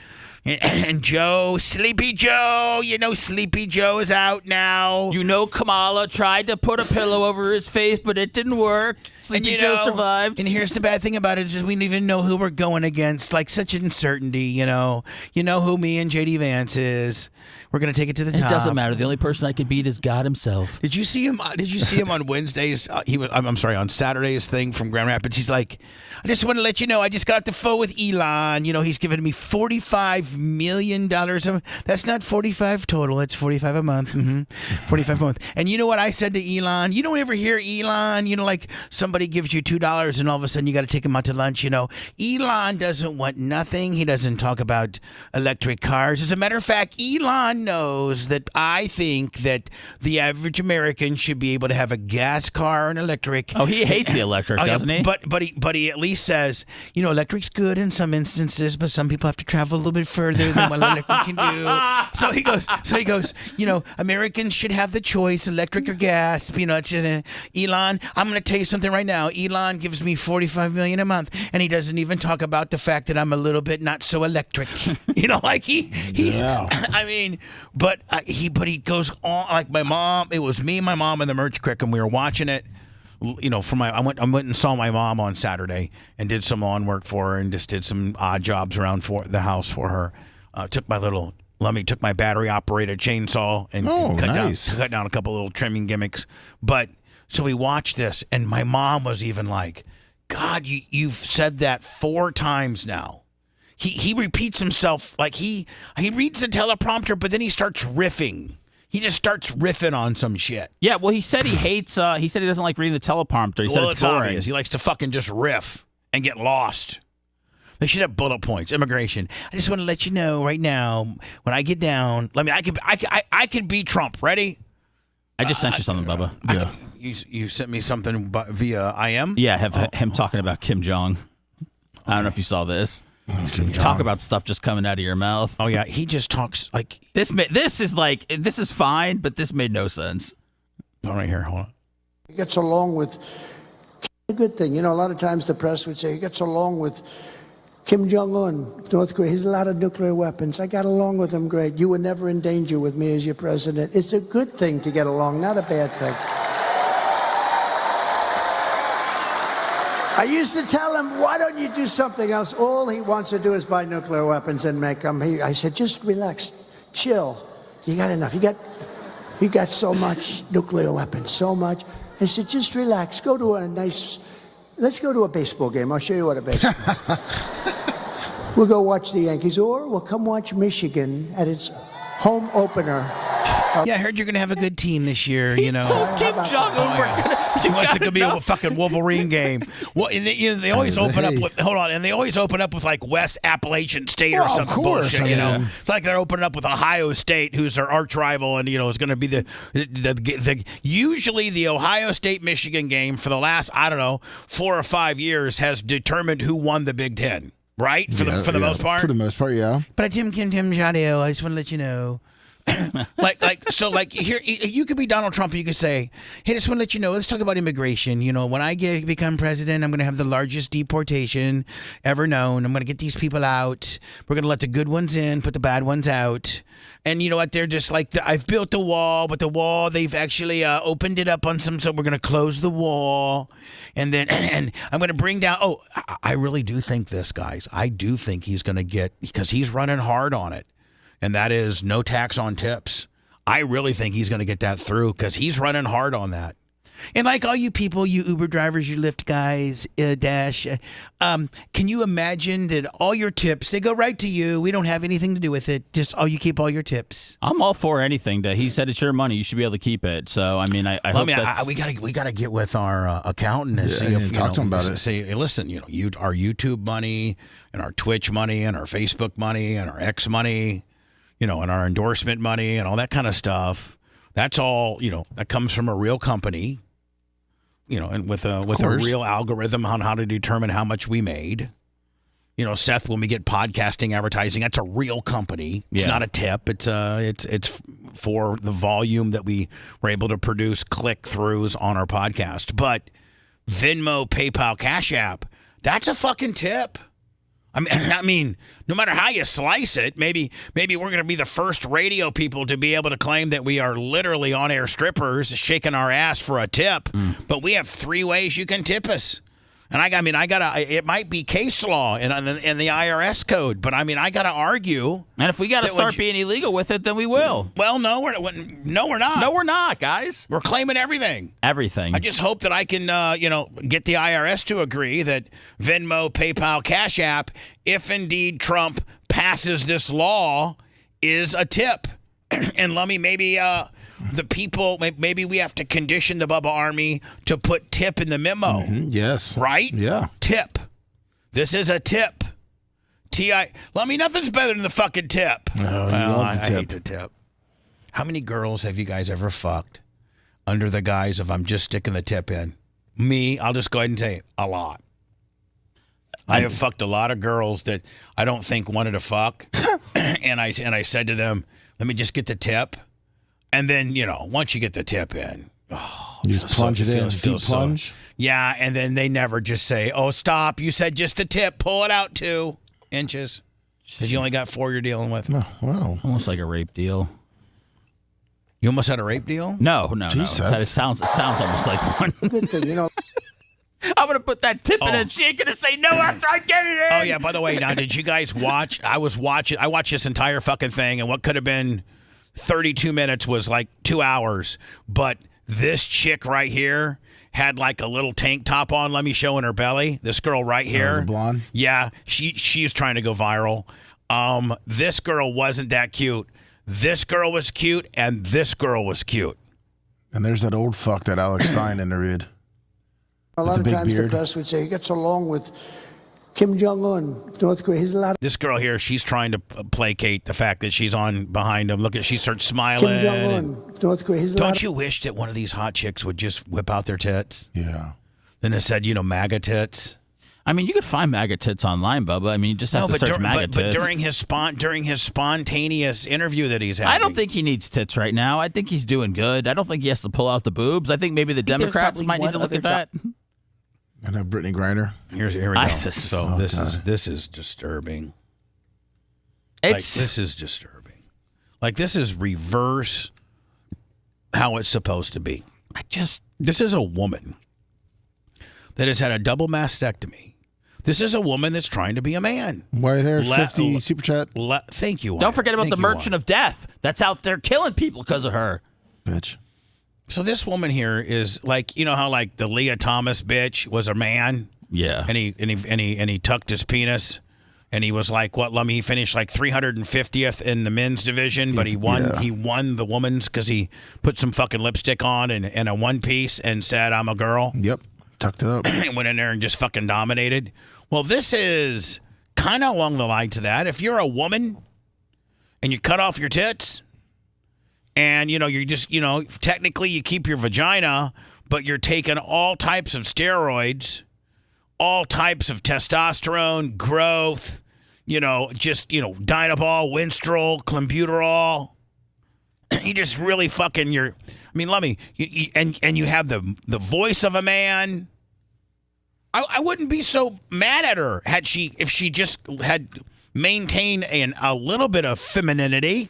And Joe, Sleepy Joe, you know Sleepy Joe is out now. You know Kamala tried to put a pillow over his face, but it didn't work. Sleepy Joe survived. And here's the bad thing about it is we don't even know who we're going against. Like, such uncertainty, you know. You know who me and J.D. Vance is. We're going to take it to the top. It doesn't matter. The only person I can beat is God himself. Did you see him on Wednesdays? On Saturday's thing from Grand Rapids. He's like, I just want to let you know, I just got off the phone with Elon. You know, he's giving me $45 million. That's not 45 total. It's 45 a month. 45 a month. And you know what I said to Elon? You don't ever hear Elon, you know, like somebody gives you $2 and all of a sudden you got to take him out to lunch, you know. Elon doesn't want nothing. He doesn't talk about electric cars. As a matter of fact, Elon knows that I think that the average American should be able to have a gas car and electric. Oh, he hates the electric, doesn't he? But he at least says, you know, electric's good in some instances, but some people have to travel a little bit further than what electric can do. So he goes, you know, Americans should have the choice, electric or gas. You know, it's Elon, I'm going to tell you something right now. Elon gives me $45 million a month, and he doesn't even talk about the fact that I'm a little bit not so electric. You know, like he's. Yeah. I mean. But he goes on like my mom. It was me, and my mom, and the Merch Crick, and we were watching it. You know, I went and saw my mom on Saturday and did some lawn work for her and just did some odd jobs around for the house for her. Took my battery operated chainsaw and cut down a couple little trimming gimmicks. But so we watched this, and my mom was even like, "God, you've said that 4 times now." He repeats himself like he reads the teleprompter, but then he starts riffing. He just starts riffing on some shit. Yeah, well, he said he hates. He said he doesn't like reading the teleprompter. He said it's boring. Obvious. He likes to fucking just riff and get lost. They should have bullet points. Immigration. I just want to let you know right now when I get down. I could beat Trump. Ready? I just sent you something, Bubba. Yeah. You sent me something via IM. Yeah, have him talking about Kim Jong. I don't know if you saw this. Talk about stuff just coming out of your mouth. Oh yeah, he just talks like this. This is fine, but this made no sense. All right, here, hold on. He gets along with a good thing. You know, a lot of times the press would say he gets along with Kim Jong-un, North Korea. He has a lot of nuclear weapons. I got along with him great. You were never in danger with me as your president. It's a good thing to get along, not a bad thing. I used to tell him, why don't you do something else? All he wants to do is buy nuclear weapons and make them. I said, just relax, chill. You got enough. You got so much nuclear weapons, so much. I said, just relax. Go to let's go to a baseball game. I'll show you what a baseball. We'll go watch the Yankees, or we'll come watch Michigan at its home opener. Yeah, I heard you're going to have a good team this year, you know. So Kim Jong-un, He wants it to be a fucking Wolverine game. Well, and they always open up with and they always open up with like West Appalachian State or something bullshit. You know, it's like they're opening up with Ohio State, who's their arch rival, and is going to be the usually the Ohio State Michigan game for the last 4 or 5 years has determined who won the Big Ten. Right? For the most part? For the most part, yeah. But Tim Shadio, I just want to let you know. Here, you could be Donald Trump and you could say, hey, just want to let you know, let's talk about immigration. When I become president, I'm going to have the largest deportation ever known. I'm going to get these people out. We're going to let the good ones in, put the bad ones out. And you know what? They're just like, I've built the wall, but the wall, they've actually opened it up on some, so we're going to close the wall. And then and I'm going to bring down, I really do think this, guys. I do think he's going to get, because he's running hard on it. And that is no tax on tips. I really think he's going to get that through because he's running hard on that. And like all you people, you Uber drivers, you Lyft guys, Dash, can you imagine that all your tips, they go right to you. We don't have anything to do with it. Just you keep all your tips. I'm all for anything that he said it's your money. You should be able to keep it. So, I mean, I hope that's... we gotta get with our accountant and see if, talk to him about it. Say, hey, listen, our YouTube money and our Twitch money and our Facebook money and our X money, and our endorsement money and all that kind of stuff. That's all, that comes from a real company, and with a real algorithm on how to determine how much we made. Seth, when we get podcasting advertising, that's a real company. It's not a tip. It's for the volume that we were able to produce click-throughs on our podcast. But Venmo, PayPal, Cash App, that's a fucking tip. I mean, no matter how you slice it, maybe we're going to be the first radio people to be able to claim that we are literally on-air strippers shaking our ass for a tip. But we have 3 ways you can tip us. And it might be case law in the IRS code, but I got to argue. And if we got to start being illegal with it, then we will. Well, no, we're not. No, we're not, guys. We're claiming everything. Everything. I just hope that I can, get the IRS to agree that Venmo, PayPal, Cash App, if indeed Trump passes this law, is a tip. And let me maybe the people, maybe we have to condition the Bubba Army to put tip in the memo. Yes. Right? Yeah. Tip. This is a tip. Nothing's better than the fucking tip. I hate the tip. How many girls have you guys ever fucked under the guise of I'm just sticking the tip in? Me, I'll just go ahead and tell you, a lot. I have fucked a lot of girls that I don't think wanted to fuck. and I said to them, let me just get the tip. And then, once you get the tip in, you just plunge it in, deep plunge. Yeah, and then they never just say, oh, stop, you said just the tip, pull it out 2 inches. Because you only got 4 you're dealing with. Oh, wow. Almost like a rape deal. You almost had a rape deal? No. It sounds almost like one. Good thing, I'm going to put that tip in and she ain't going to say no after I get it in. Oh, yeah, by the way, now, did you guys watch? I watched this entire fucking thing, and what could have been 32 minutes was like 2 hours. But this chick right here had like a little tank top on. Let me show in her belly. This girl right here. The blonde? Yeah, she's trying to go viral. This girl wasn't that cute. This girl was cute, and this girl was cute. And there's that old fuck that Alex Stein interviewed. A lot of times the press would say he gets along with Kim Jong-un, North Korea. This girl here, she's trying to placate the fact that she's on behind him. Look at, she starts smiling. Kim Jong-un, North Korea. Don't you wish that one of these hot chicks would just whip out their tits? Yeah. Then it said, MAGA tits. I mean, you could find MAGA tits online, Bubba. I mean, you just have to search MAGA tits. But during his spontaneous interview that he's having. I don't think he needs tits right now. I think he's doing good. I don't think he has to pull out the boobs. I think maybe the Democrats might need to look at that. And have Brittney Griner. Here we go. This is disturbing. This is disturbing. Like, this is reverse how it's supposed to be. This is a woman that has had a double mastectomy. This is a woman that's trying to be a man. White hair, 50 super chat. Thank you. Don't forget about the Merchant of Death that's out there killing people because of her. Bitch. So this woman here is like, you know how like the Leah Thomas bitch was a man? Yeah. And he tucked his penis. And he was like, what, Lummy? He finished like 350th in the men's division, but he won. Yeah. He won the women's because he put some fucking lipstick on and a one piece and said, "I'm a girl." Yep, tucked it up. And went in there and just fucking dominated. Well, this is kind of along the lines of that. If you're a woman and you cut off your tits, and you're just technically you keep your vagina, but you're taking all types of steroids, all types of testosterone, growth, Dynabol, Winstrol, Clenbuterol. You just really fucking let me, and you have the voice of a man. I wouldn't be so mad at her if she just had maintained a little bit of femininity.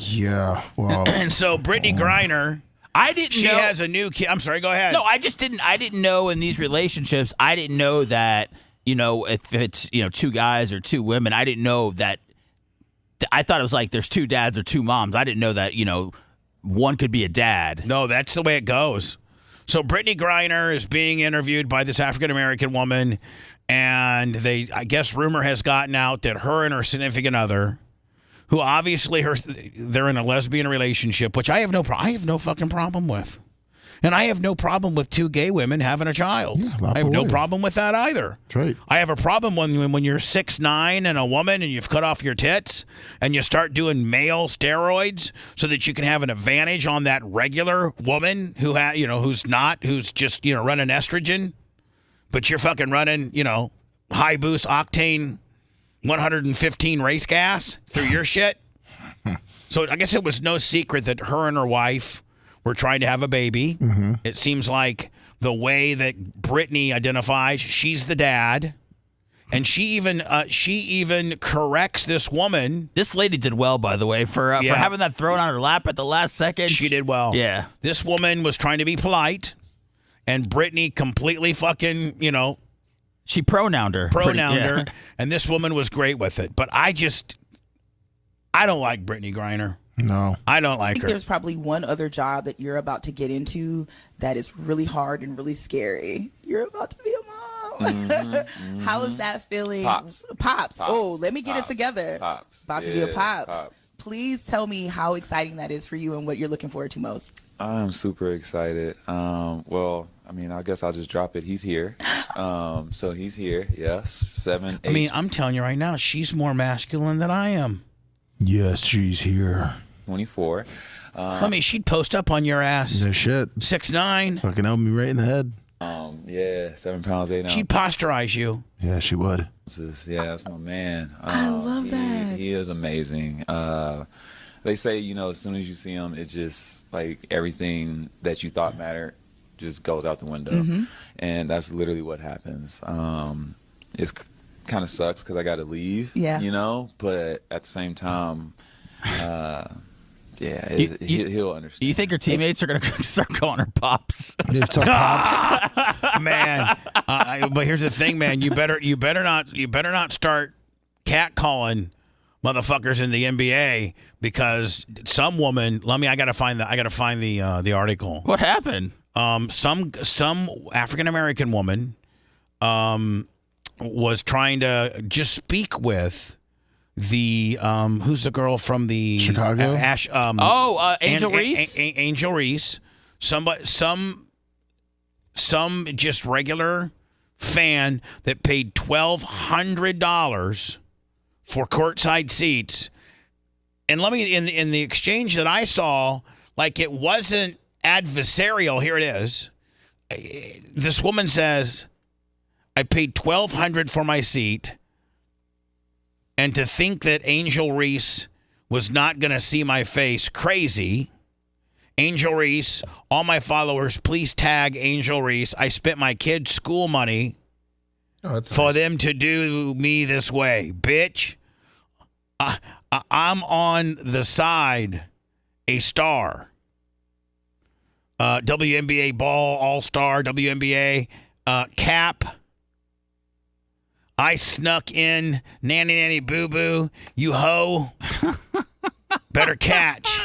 Yeah, well. And so Brittney Griner, I didn't she know. has a new kid. I'm sorry, go ahead. No, I didn't know in these relationships, I didn't know that, if it's, two guys or two women, I didn't know that. I thought it was like there's two dads or two moms. I didn't know that, one could be a dad. No, that's the way it goes. So Brittney Griner is being interviewed by this African-American woman, and I guess rumor has gotten out that her and her significant other, who obviously they're in a lesbian relationship, which I have no fucking problem with. And I have no problem with two gay women having a child. Yeah, I have no problem with that either. That's right. I have a problem when you're 6'9" and a woman and you've cut off your tits and you start doing male steroids so that you can have an advantage on that regular woman who's just running estrogen, but you're fucking running high boost octane 115 race gas through your shit. So I guess it was no secret that her and her wife were trying to have a baby. Mm-hmm. It seems like the way that Brittney identifies, she's the dad. And she even corrects this woman. This lady did well, by the way, for having that thrown on her lap at the last second. She did well. Yeah. This woman was trying to be polite, and Brittney completely fucking, she pronouned her. her, and this woman was great with it. But I don't like Brittney Griner. No. I don't like I think her. there's probably one other job that you're about to get into that is really hard and really scary. You're about to be a mom. How is that feeling? Pops. Oh, let me get it together. Pops. About to be a pops. Please tell me how exciting that is for you and what you're looking forward to most. I'm super excited. Well, I guess I'll just drop it. He's here. So he's here. Yes. 7, 8. I'm telling you right now, she's more masculine than I am. Yes, she's here. 24. She'd post up on your ass. No shit. 6'9". Fucking elbowed me right in the head. Yeah, 7 pounds, 8 ounces. She'd posterize you. Yeah, she would. Yeah, that's my man. I love that. He is amazing. They say, as soon as you see him, it's just like everything that you thought mattered just goes out the window. Mm-hmm. And that's literally what happens. It's kind of sucks because I got to leave, but at the same time, he'll understand. You think her teammates are going to start calling her Pops? Pops. Man, but here's the thing, man. You better not start catcalling motherfuckers in the NBA because some woman. I gotta find the article. What happened? Some African American woman was trying to just speak with the who's the girl from the Chicago? Angel Reese. Angel Reese. Some just regular fan that paid $1,200 for courtside seats. And in the exchange that I saw, like it wasn't adversarial. Here it is. This woman says, I paid $1,200 for my seat, and to think that Angel Reese was not going to see my face, crazy. Angel Reese, all my followers, please tag Angel Reese. I spent my kids' school money for them to do me this way. Bitch, I'm on the side, a star. WNBA ball, all-star, WNBA, cap. I snuck in, nanny boo-boo, you hoe. Better catch.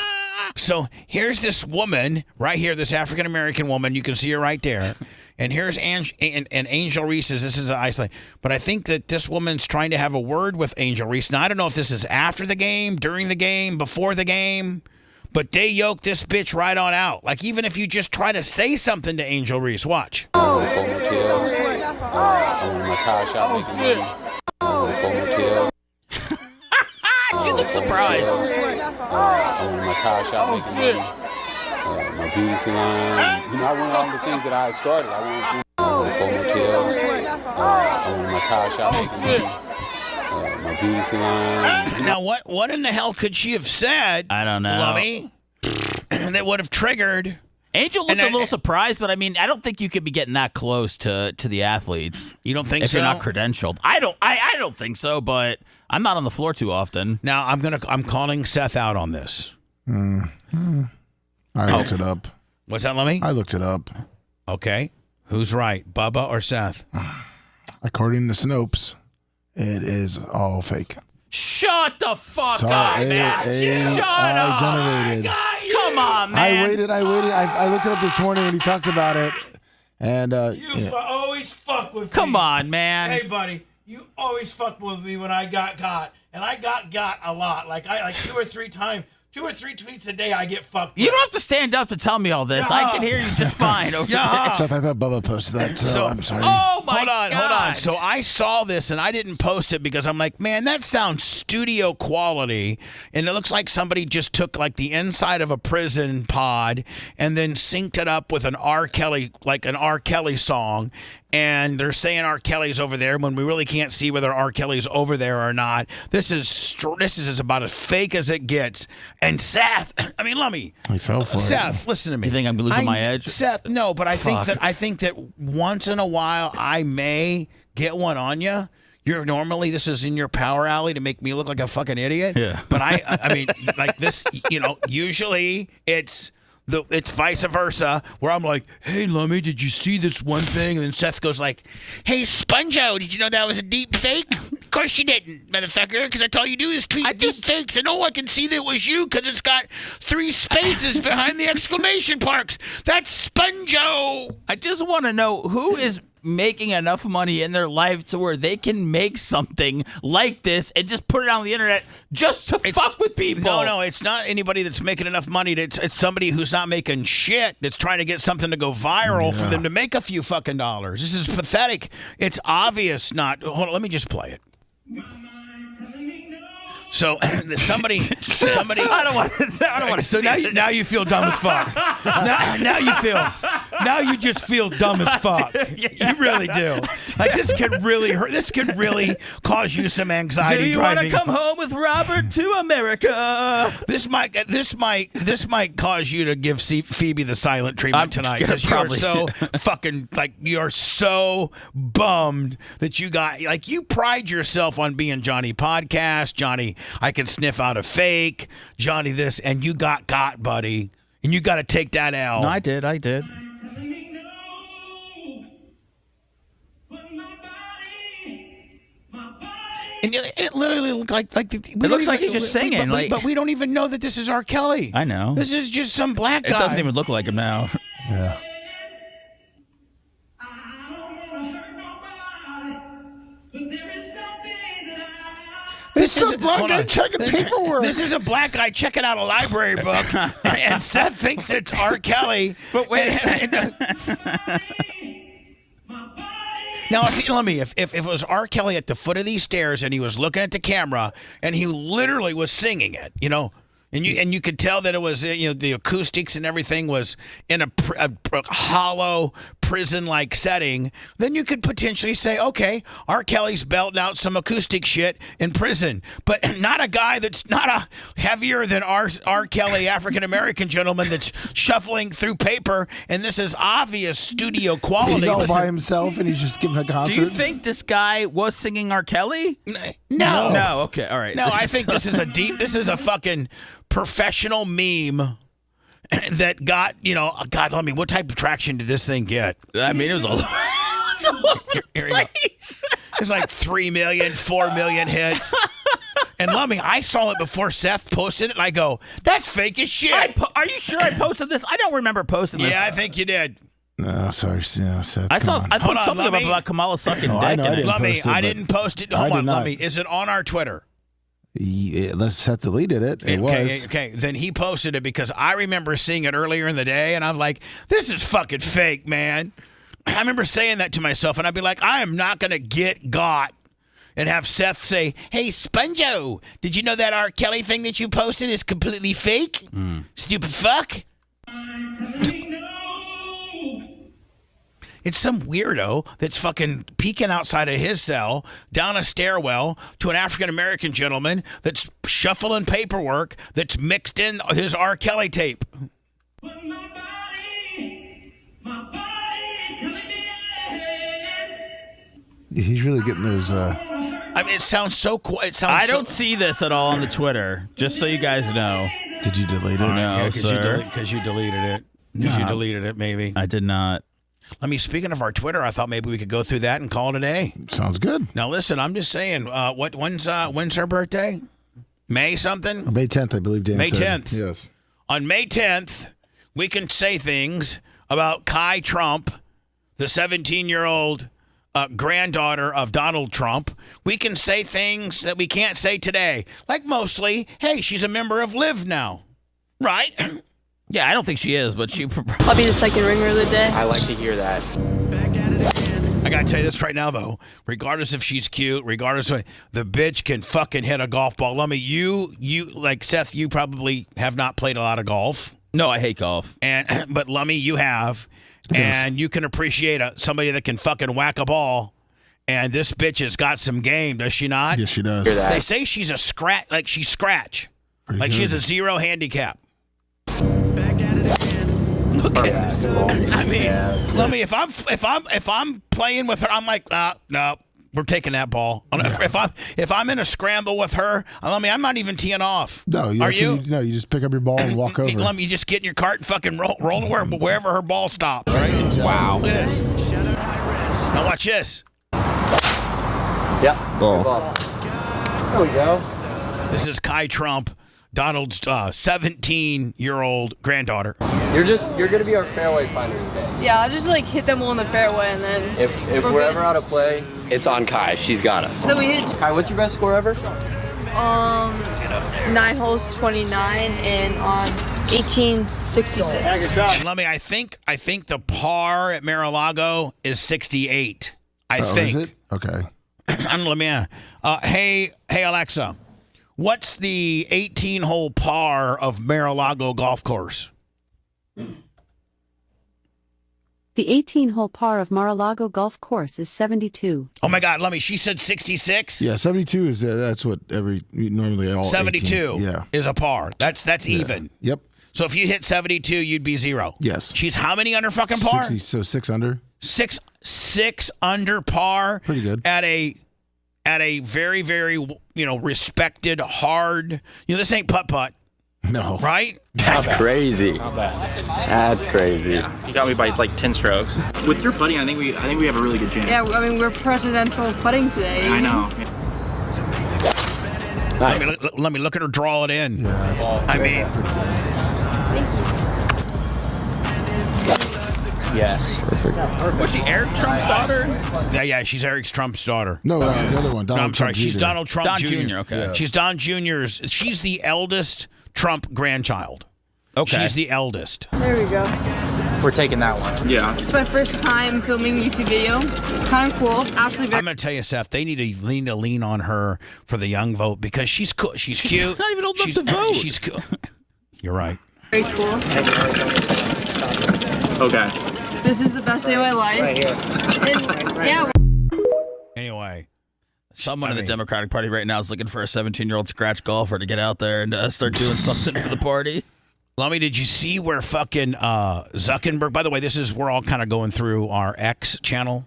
So here's this woman right here, this African American woman. You can see her right there. And here's and Angel Reese says this is Iceland. But I think that this woman's trying to have a word with Angel Reese. Now, I don't know if this is after the game, during the game, before the game. But they yoked this bitch right on out. Like, even if you just try to say something to Angel Reese, watch. I want my car shop making money. I want 4 motels. You look surprised. I want my car shop making money. My beauty salon. You know, I want all the things that I started. I want 4 motels. I want my car shop making money. My beauty salon. Now, what in the hell could she have said? I don't know. Lummy, that would have triggered. Angel looks a little surprised, but I mean, I don't think you could be getting that close to the athletes. You don't think if so? If you're not credentialed, I don't think so. But I'm not on the floor too often. Now I'm calling Seth out on this. I looked it up. What's that, Lummy? I looked it up. Okay, who's right, Bubba or Seth? According to Snopes, it is all fake. Shut the fuck up, man. Shut up. Generated. Come on, man. I waited. I looked it up this morning when he talked about it. And You always fuck with me. Come on, man. Hey, buddy, you always fuck with me when I got, and I got a lot. Like 2 or 3 times. 2 or 3 tweets a day, I get fucked. You don't have to stand up to tell me all this. I can hear you just fine over there. Seth, I thought Bubba posted that, so I'm sorry. Oh my God! Hold on. So I saw this and I didn't post it because I'm like, man, that sounds studio quality, and it looks like somebody just took like the inside of a prison pod and then synced it up with an R. Kelly song. And they're saying R. Kelly's over there when we really can't see whether R. Kelly's over there or not. This is about as fake as it gets. And Seth, I mean, let me. He fell for Seth, listen to me. You think I'm losing my edge? Seth, no, but I think that once in a while I may get one on you. This is in your power alley to make me look like a fucking idiot. Yeah. But I mean, like this, usually it's vice versa, where I'm like, hey, Lummy, did you see this one thing? And then Seth goes like, hey, Sponjo, did you know that was a deep fake? Of course you didn't, motherfucker, because that's all you do is tweet deep fakes, and no one can see that it was you because it's got 3 spaces behind the exclamation marks. That's Sponjo. I just want to know who is making enough money in their life to where they can make something like this and just put it on the internet just to fuck with people. No, it's not anybody that's making enough money. It's somebody who's not making shit that's trying to get something to go viral for them to make a few fucking dollars. This is pathetic. It's obvious not. Hold on, let me just play it. So somebody. I don't want to. So now you feel dumb as fuck. Now you just feel dumb as fuck. You really do. Like this could really hurt. This could really cause you some anxiety. Do you want to come home with Robert to America? This might cause you to give Phoebe the silent treatment tonight because you're so fucking you're so bummed that you pride yourself on being Johnny Podcast, Johnny. I can sniff out a fake, Johnny this, and you got, buddy. And you got to take that L. No, I did. And it literally looked like it looks like he's just singing. But we don't even know that this is R. Kelly. I know. This is just some black guy. It doesn't even look like him now. Yeah. This is a black guy checking paperwork. This is a black guy checking out a library book, and Seth thinks it's R. Kelly. But wait. Now, if it was R. Kelly at the foot of these stairs and he was looking at the camera and he literally was singing it, and you could tell that it was the acoustics and everything was in a hollow prison-like setting, then you could potentially say, okay, R. Kelly's belting out some acoustic shit in prison, but not a guy that's not a heavier than R. Kelly African-American gentleman that's shuffling through paper, and this is obvious studio quality. He's all by himself and he's just giving a concert. Do you think this guy was singing R. Kelly? No. No, okay, all right. No, I think this is a fucking professional meme that got, God, let me, what type of traction did this thing get? I mean, it was all over the place. It's like 3 million, 4 million hits. And Lummy, I saw it before Seth posted it, and I go, that's fake as shit. Are you sure I posted this? I don't remember posting this. Yeah, I think you did. No, sorry, Seth. I come on. put something about Kamala sucking I dick. know, I didn't Lummy, post it, I but didn't post it. I Hold did on, not. Lummy. Is it on our Twitter? Seth deleted it. It was. Okay. Then he posted it because I remember seeing it earlier in the day, and I'm like, this is fucking fake, man. I remember saying that to myself, and I'd be like, I am not going to get got and have Seth say, hey, Sponjo, did you know that R. Kelly thing that you posted is completely fake? Stupid fuck. It's some weirdo that's fucking peeking outside of his cell down a stairwell to an African-American gentleman that's shuffling paperwork that's mixed in his R. Kelly tape. He's really getting those. I mean, it sounds so cool. It sounds. I don't see this at all on the Twitter. Just so you guys know. Did you delete it? No, sir. Because you deleted it. Because you deleted it, maybe. I did not. Let me. Speaking of our Twitter, I thought maybe we could go through that and call it a day. Sounds good. Now listen, I'm just saying. When's her birthday? May something? May 10th, I believe. Dan May said. 10th. Yes. On May 10th, we can say things about Kai Trump, the 17-year-old granddaughter of Donald Trump. We can say things that we can't say today, like mostly, hey, she's a member of Live now, right? Yeah, I don't think she is, but she. I'll be the second ringer of the day. I like to hear that. I gotta tell you this right now, though. Regardless if she's cute, regardless of the bitch can fucking hit a golf ball. Let me, you like Seth. You probably have not played a lot of golf. No, I hate golf. But Lummy, you have, and you can appreciate somebody that can fucking whack a ball. And this bitch has got some game, does she not? Yes, she does. They say she's a scratch, like she's scratch, Pretty like good. she has a 0 handicap. Look at that. I mean, Lummy, if I'm playing with her, I'm like, no, we're taking that ball. If I'm in a scramble with her, Lummy, I'm not even teeing off. No, Are you? No, you just pick up your ball and walk over. Lummy, you just get in your cart and fucking roll to wherever her ball stops, right? Exactly. Wow. Look at this. Now watch this. Yep. Ball. There we go. This is Kai Trump, Donald's 17-year-old granddaughter. You're gonna be our fairway finder today. Yeah, I'll just like hit them all in the fairway and then. If we're ever out of play, it's on Kai. She's got us. So we hit Kai, what's your best score ever? 9 holes, 29, and on 1866. Lummy, I think the par at Mar-a-Lago is 68. I think. Is it? Okay. Let me. Hey Alexa, what's the 18-hole par of Mar-a-Lago golf course? The 18-hole par of Mar-a-Lago golf course is 72. Oh my God, Lummy, she said 66. Yeah, 72 is that's what normally all 72 18, is a par. That's even. Yep. So if you hit 72, you'd be 0. Yes. She's how many under fucking par? 60, so 6 under. Six under par. Pretty good. At a very, very, respected, hard. This ain't putt-putt. No. Right? That's crazy. Not bad. That's crazy. You got me by like 10 strokes. With your putting, I think we have a really good chance. Yeah, I mean we're presidential putting today. I know. Let me look at her draw it in. Yeah. I mean. Yes. Perfect. Was she Eric Trump's daughter? Yeah, she's Eric Trump's daughter. No, the other one. No, I'm sorry. She's Jr. Donald Trump Don Jr. Jr., okay. Yeah. She's Don Jr.'s. She's the eldest Trump grandchild. Okay. She's the eldest. There we go. We're taking that one. Yeah. It's my first time filming a YouTube video. It's kind of cool. Actually, very I'm going to tell you, Seth, they need to lean on her for the young vote because she's cool. She's cute. not even old enough to vote. She's cool. You're right. very cool. Okay. This is the best day of my life. Right here. And, yeah. Anyway. Someone in the Democratic Party right now is looking for a 17-year-old scratch golfer to get out there and start doing something for the party. Lummy, did you see where fucking Zuckerberg, by the way, we're all kind of going through our X channel,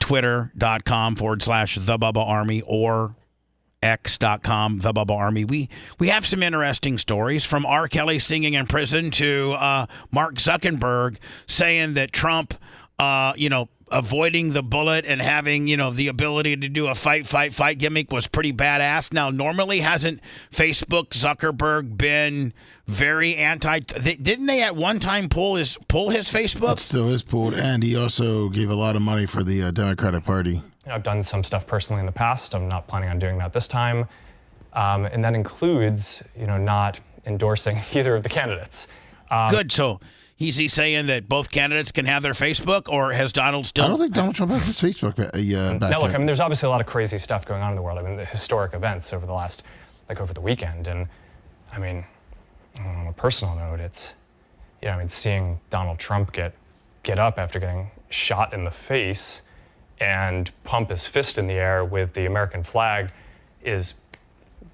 twitter.com/The Bubba Army or x.com, The Bubba Army. We have some interesting stories from R. Kelly singing in prison to Mark Zuckerberg saying that Trump avoiding the bullet and having, the ability to do a fight gimmick was pretty badass. Now, normally hasn't Facebook, Zuckerberg been very didn't they at one time pull his Facebook? It still is pulled, and he also gave a lot of money for the Democratic Party. I've done some stuff personally in the past. I'm not planning on doing that this time. And that includes, not endorsing either of the candidates. Good. So is he saying that both candidates can have their Facebook, or has Donald still? I don't think Donald Trump has his Facebook back Now, look, yet. there's obviously a lot of crazy stuff going on in the world. The historic events over over the weekend. And, on a personal note, it's, seeing Donald Trump get up after getting shot in the face and pump his fist in the air with the American flag is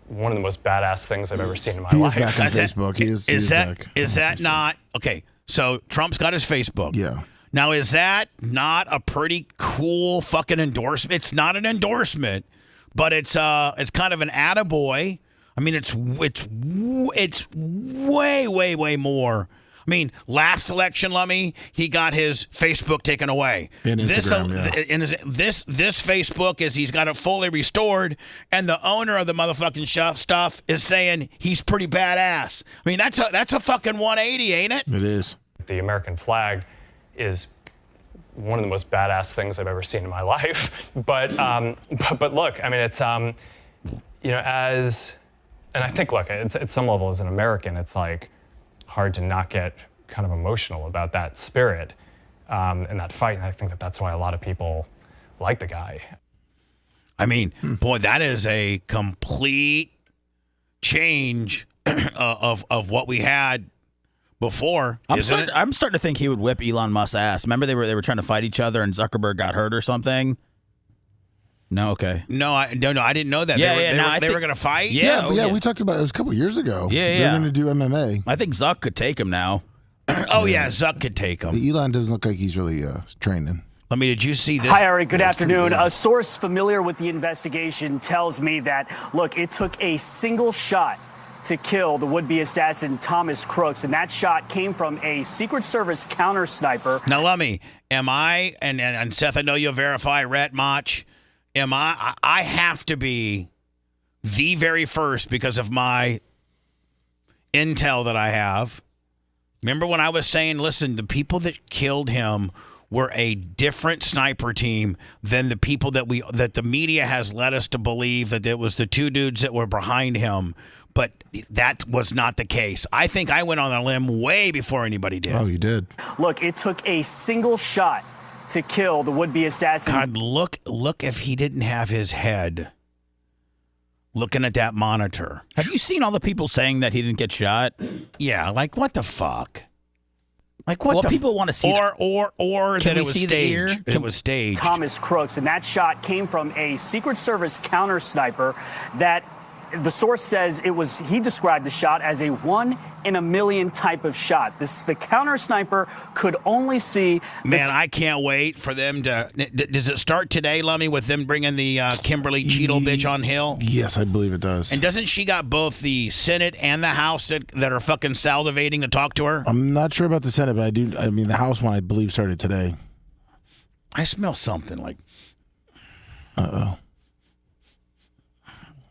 one of the most badass things I've ever seen in my life. He is back on Facebook. He is back. Is that not okay? So Trump's got his Facebook. Yeah. Now, is that not a pretty cool fucking endorsement? It's not an endorsement, but it's kind of an attaboy. It's way more. Last election, Lummy, he got his Facebook taken away. And Instagram, This Facebook he's got it fully restored, and the owner of the motherfucking stuff is saying he's pretty badass. That's a fucking 180, ain't it? It is. The American flag is one of the most badass things I've ever seen in my life. But look, it's and I think, look, it's, at some level as an American, it's like hard to not get kind of emotional about that spirit and that fight. And I think that's why a lot of people like the guy. Boy, that is a complete change of what we had before. I'm starting to think he would whip Elon Musk's ass. Remember they were trying to fight each other and Zuckerberg got hurt or something? No, okay. No, I didn't know that. They were going to fight? Yeah, we talked about it. It was a couple years ago. Yeah. They're going to do MMA. I think Zuck could take him now. Zuck could take him. Elon doesn't look like he's really training. Did you see this? Hi, Ari. Good afternoon. A source familiar with the investigation tells me that, look, it took a single shot to kill the would-be assassin Thomas Crooks, and that shot came from a Secret Service counter sniper. Now, Lummy, am I, and Seth, I know you'll verify, Rhett Mach, I have to be the very first because of my intel that I have. Remember when I was saying, listen, the people that killed him were a different sniper team than the people that the media has led us to believe that it was the two dudes that were behind him. But that was not the case. I think I went on a limb way before anybody did. Oh, you did. Look, it took a single shot to kill the would-be assassin. God, look if he didn't have his head looking at that monitor. Have you seen all the people saying that he didn't get shot? Yeah, what the fuck? What people want to see or that it was staged. It was staged. Thomas Crooks, and that shot came from a Secret Service counter sniper that the source says he described the shot as a 1 in a million type of shot. The counter sniper could only see. I can't wait for them to. Does it start today, Lummy, with them bringing the Kimberly Cheadle bitch on Hill? Yes, I believe it does. And doesn't she got both the Senate and the House that are fucking salivating to talk to her? I'm not sure about the Senate, but the House one I believe started today. I smell something like. Uh-oh.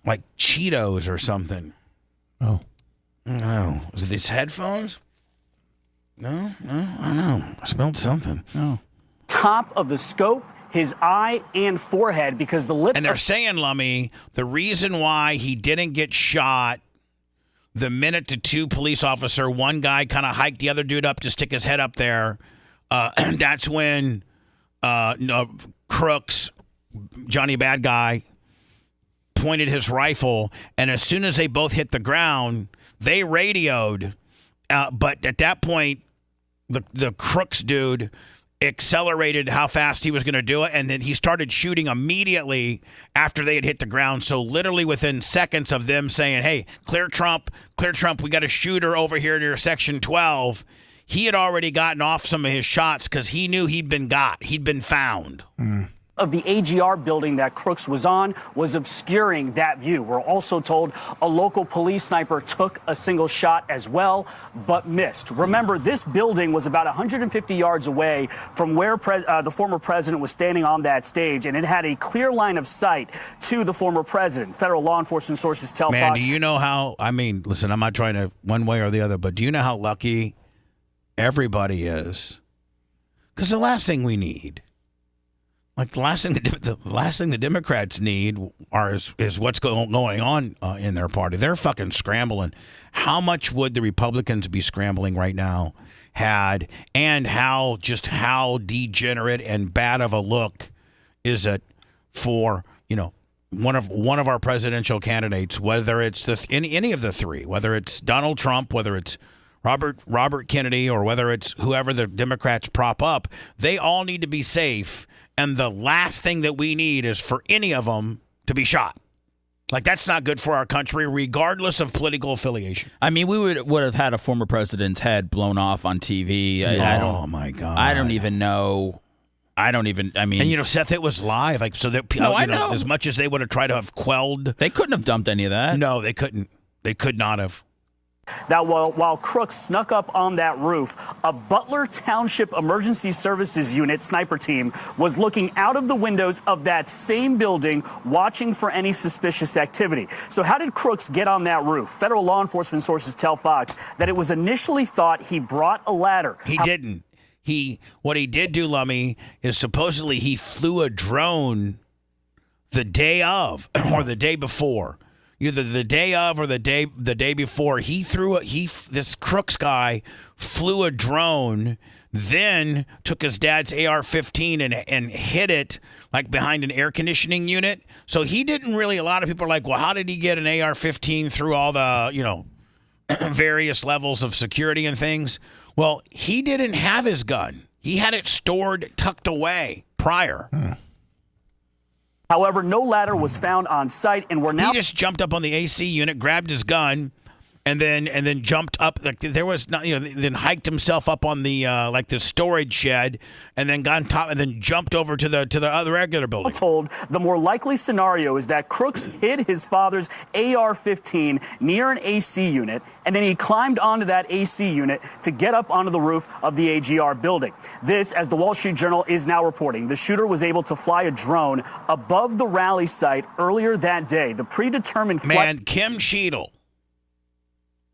Like Cheetos or something. Oh. No. Was it these headphones? No, I don't know. I smelled something. No. Top of the scope, his eye and forehead, because the lip. And they're saying, Lummy, the reason why he didn't get shot the minute the two police officer, one guy kind of hiked the other dude up to stick his head up there. That's when Crooks, Johnny Bad Guy, pointed his rifle, and as soon as they both hit the ground, they radioed. But at that point, the Crooks dude accelerated how fast he was going to do it, and then he started shooting immediately after they had hit the ground. So literally within seconds of them saying, hey, clear Trump, we got a shooter over here near Section 12, he had already gotten off some of his shots because he knew he'd been found. of the AGR building that Crooks was on was obscuring that view. We're also told a local police sniper took a single shot as well, but missed. Remember, this building was about 150 yards away from where the former president was standing on that stage, and it had a clear line of sight to the former president. Federal law enforcement sources tell Man, Fox. do you know how, I mean, listen, I'm not trying to one way or the other, but do you know how lucky everybody is? Because the last thing we need, like the last thing the Democrats need is what's going on in their party. They're fucking scrambling. How much would the Republicans be scrambling right now and how degenerate and bad of a look is it for, one of our presidential candidates, whether it's any of the three, whether it's Donald Trump, whether it's Robert Kennedy, or whether it's whoever the Democrats prop up, they all need to be safe. And the last thing that we need is for any of them to be shot. Like, that's not good for our country, regardless of political affiliation. I mean, we would have had a former president's head blown off on TV. Oh, my God. I don't even know. I mean. And, Seth, it was live. Like, so that, I know. As much as they would have tried to have quelled. They couldn't have dumped any of that. No, they couldn't. They could not have. That while Crooks snuck up on that roof, a Butler Township Emergency Services Unit sniper team was looking out of the windows of that same building, watching for any suspicious activity. So how did Crooks get on that roof? Federal law enforcement sources tell Fox that it was initially thought he brought a ladder. He didn't. What he did do, Lummy, is supposedly he flew a drone the day of or the day before. Either the day of or the day before, this Crooks guy flew a drone, then took his dad's AR-15 and hid it like behind an air conditioning unit. So he didn't really. A lot of people are like, well, how did he get an AR-15 through all the various levels of security and things? Well, he didn't have his gun. He had it stored, tucked away prior. However, no ladder was found on site, and we're now. He just jumped up on the AC unit, grabbed his gun, and then jumped up. Like there was not, then hiked himself up on the the storage shed, and then got on top, and then jumped over to the other regular building. Told the more likely scenario is that Crooks hid his father's AR-15 near an AC unit, and then he climbed onto that AC unit to get up onto the roof of the AGR building. This, as the Wall Street Journal is now reporting, the shooter was able to fly a drone above the rally site earlier that day. The predetermined flight. Man, Kim Cheadle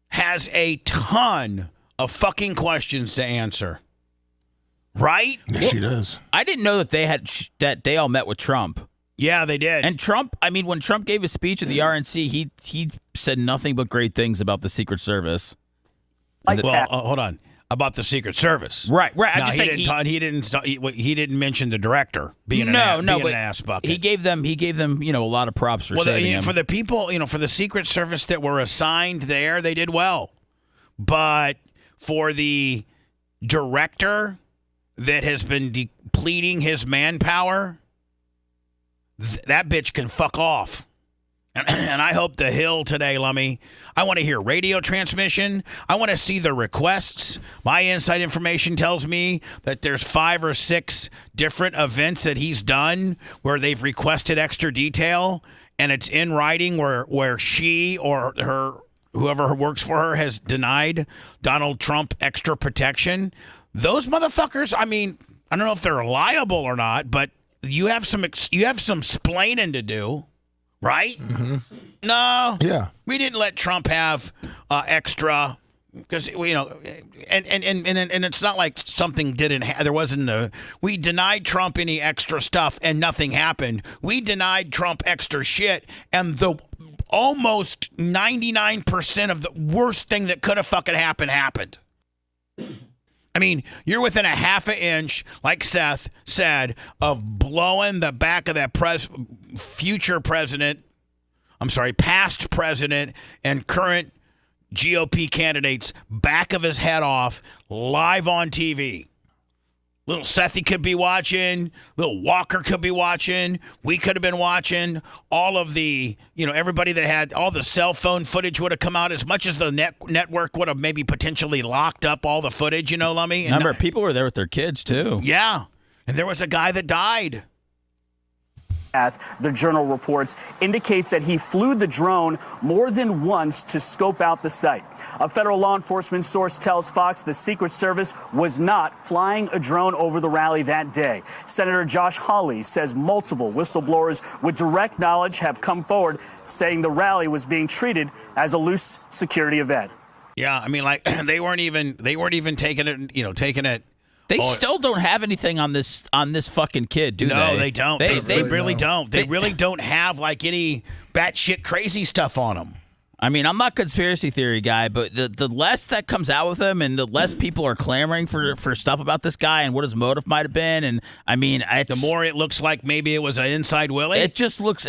has a ton of fucking questions to answer. Right? Yes, she does. I didn't know that they all met with Trump. Yeah, they did. And Trump, I mean, when Trump gave his speech at the RNC, he said nothing but great things about the Secret Service. Hold on. About the Secret Service, right? Now, he didn't mention the director being an ass bucket. He gave them, a lot of props for saving him. For the people, for the Secret Service that were assigned there, they did well. But for the director that has been depleting his manpower, that bitch can fuck off. And I hope the Hill today, Lummy. I want to hear radio transmission. I want to see the requests. My inside information tells me that there's 5 or 6 different events that he's done where they've requested extra detail, and it's in writing where she or her, whoever works for her, has denied Donald Trump extra protection. Those motherfuckers, I mean, I don't know if they're liable or not, but you have some splaining to do. Right? Mm-hmm. No. Yeah. We didn't let Trump have extra because and it's not like something didn't there wasn't we denied Trump any extra stuff and nothing happened. We denied Trump extra shit, and the almost 99% of the worst thing that could have fucking happened. I mean, you're within a half an inch, like Seth said, of blowing the back of that past president and current GOP candidate's back of his head off live on TV. Little Sethy could be watching. Little Walker could be watching. We could have been watching. All of the, everybody that had all the cell phone footage would have come out, as much as the network would have maybe potentially locked up all the footage, Lummy. Remember, people were there with their kids, too. Yeah. And there was a guy that died. The Journal reports, indicates that he flew the drone more than once to scope out the site. A federal law enforcement source tells Fox the Secret Service was not flying a drone over the rally that day. Senator Josh Hawley says multiple whistleblowers with direct knowledge have come forward saying the rally was being treated as a loose security event. Yeah, I mean, like they weren't even taking it. They still don't have anything on this fucking kid, do they? No, they don't. They really don't. They really don't have like any batshit crazy stuff on them. I mean, I'm not a conspiracy theory guy, but the less that comes out with him and the less people are clamoring for stuff about this guy and what his motive might have been, and I mean, the more it looks like maybe it was an inside Willie. It just looks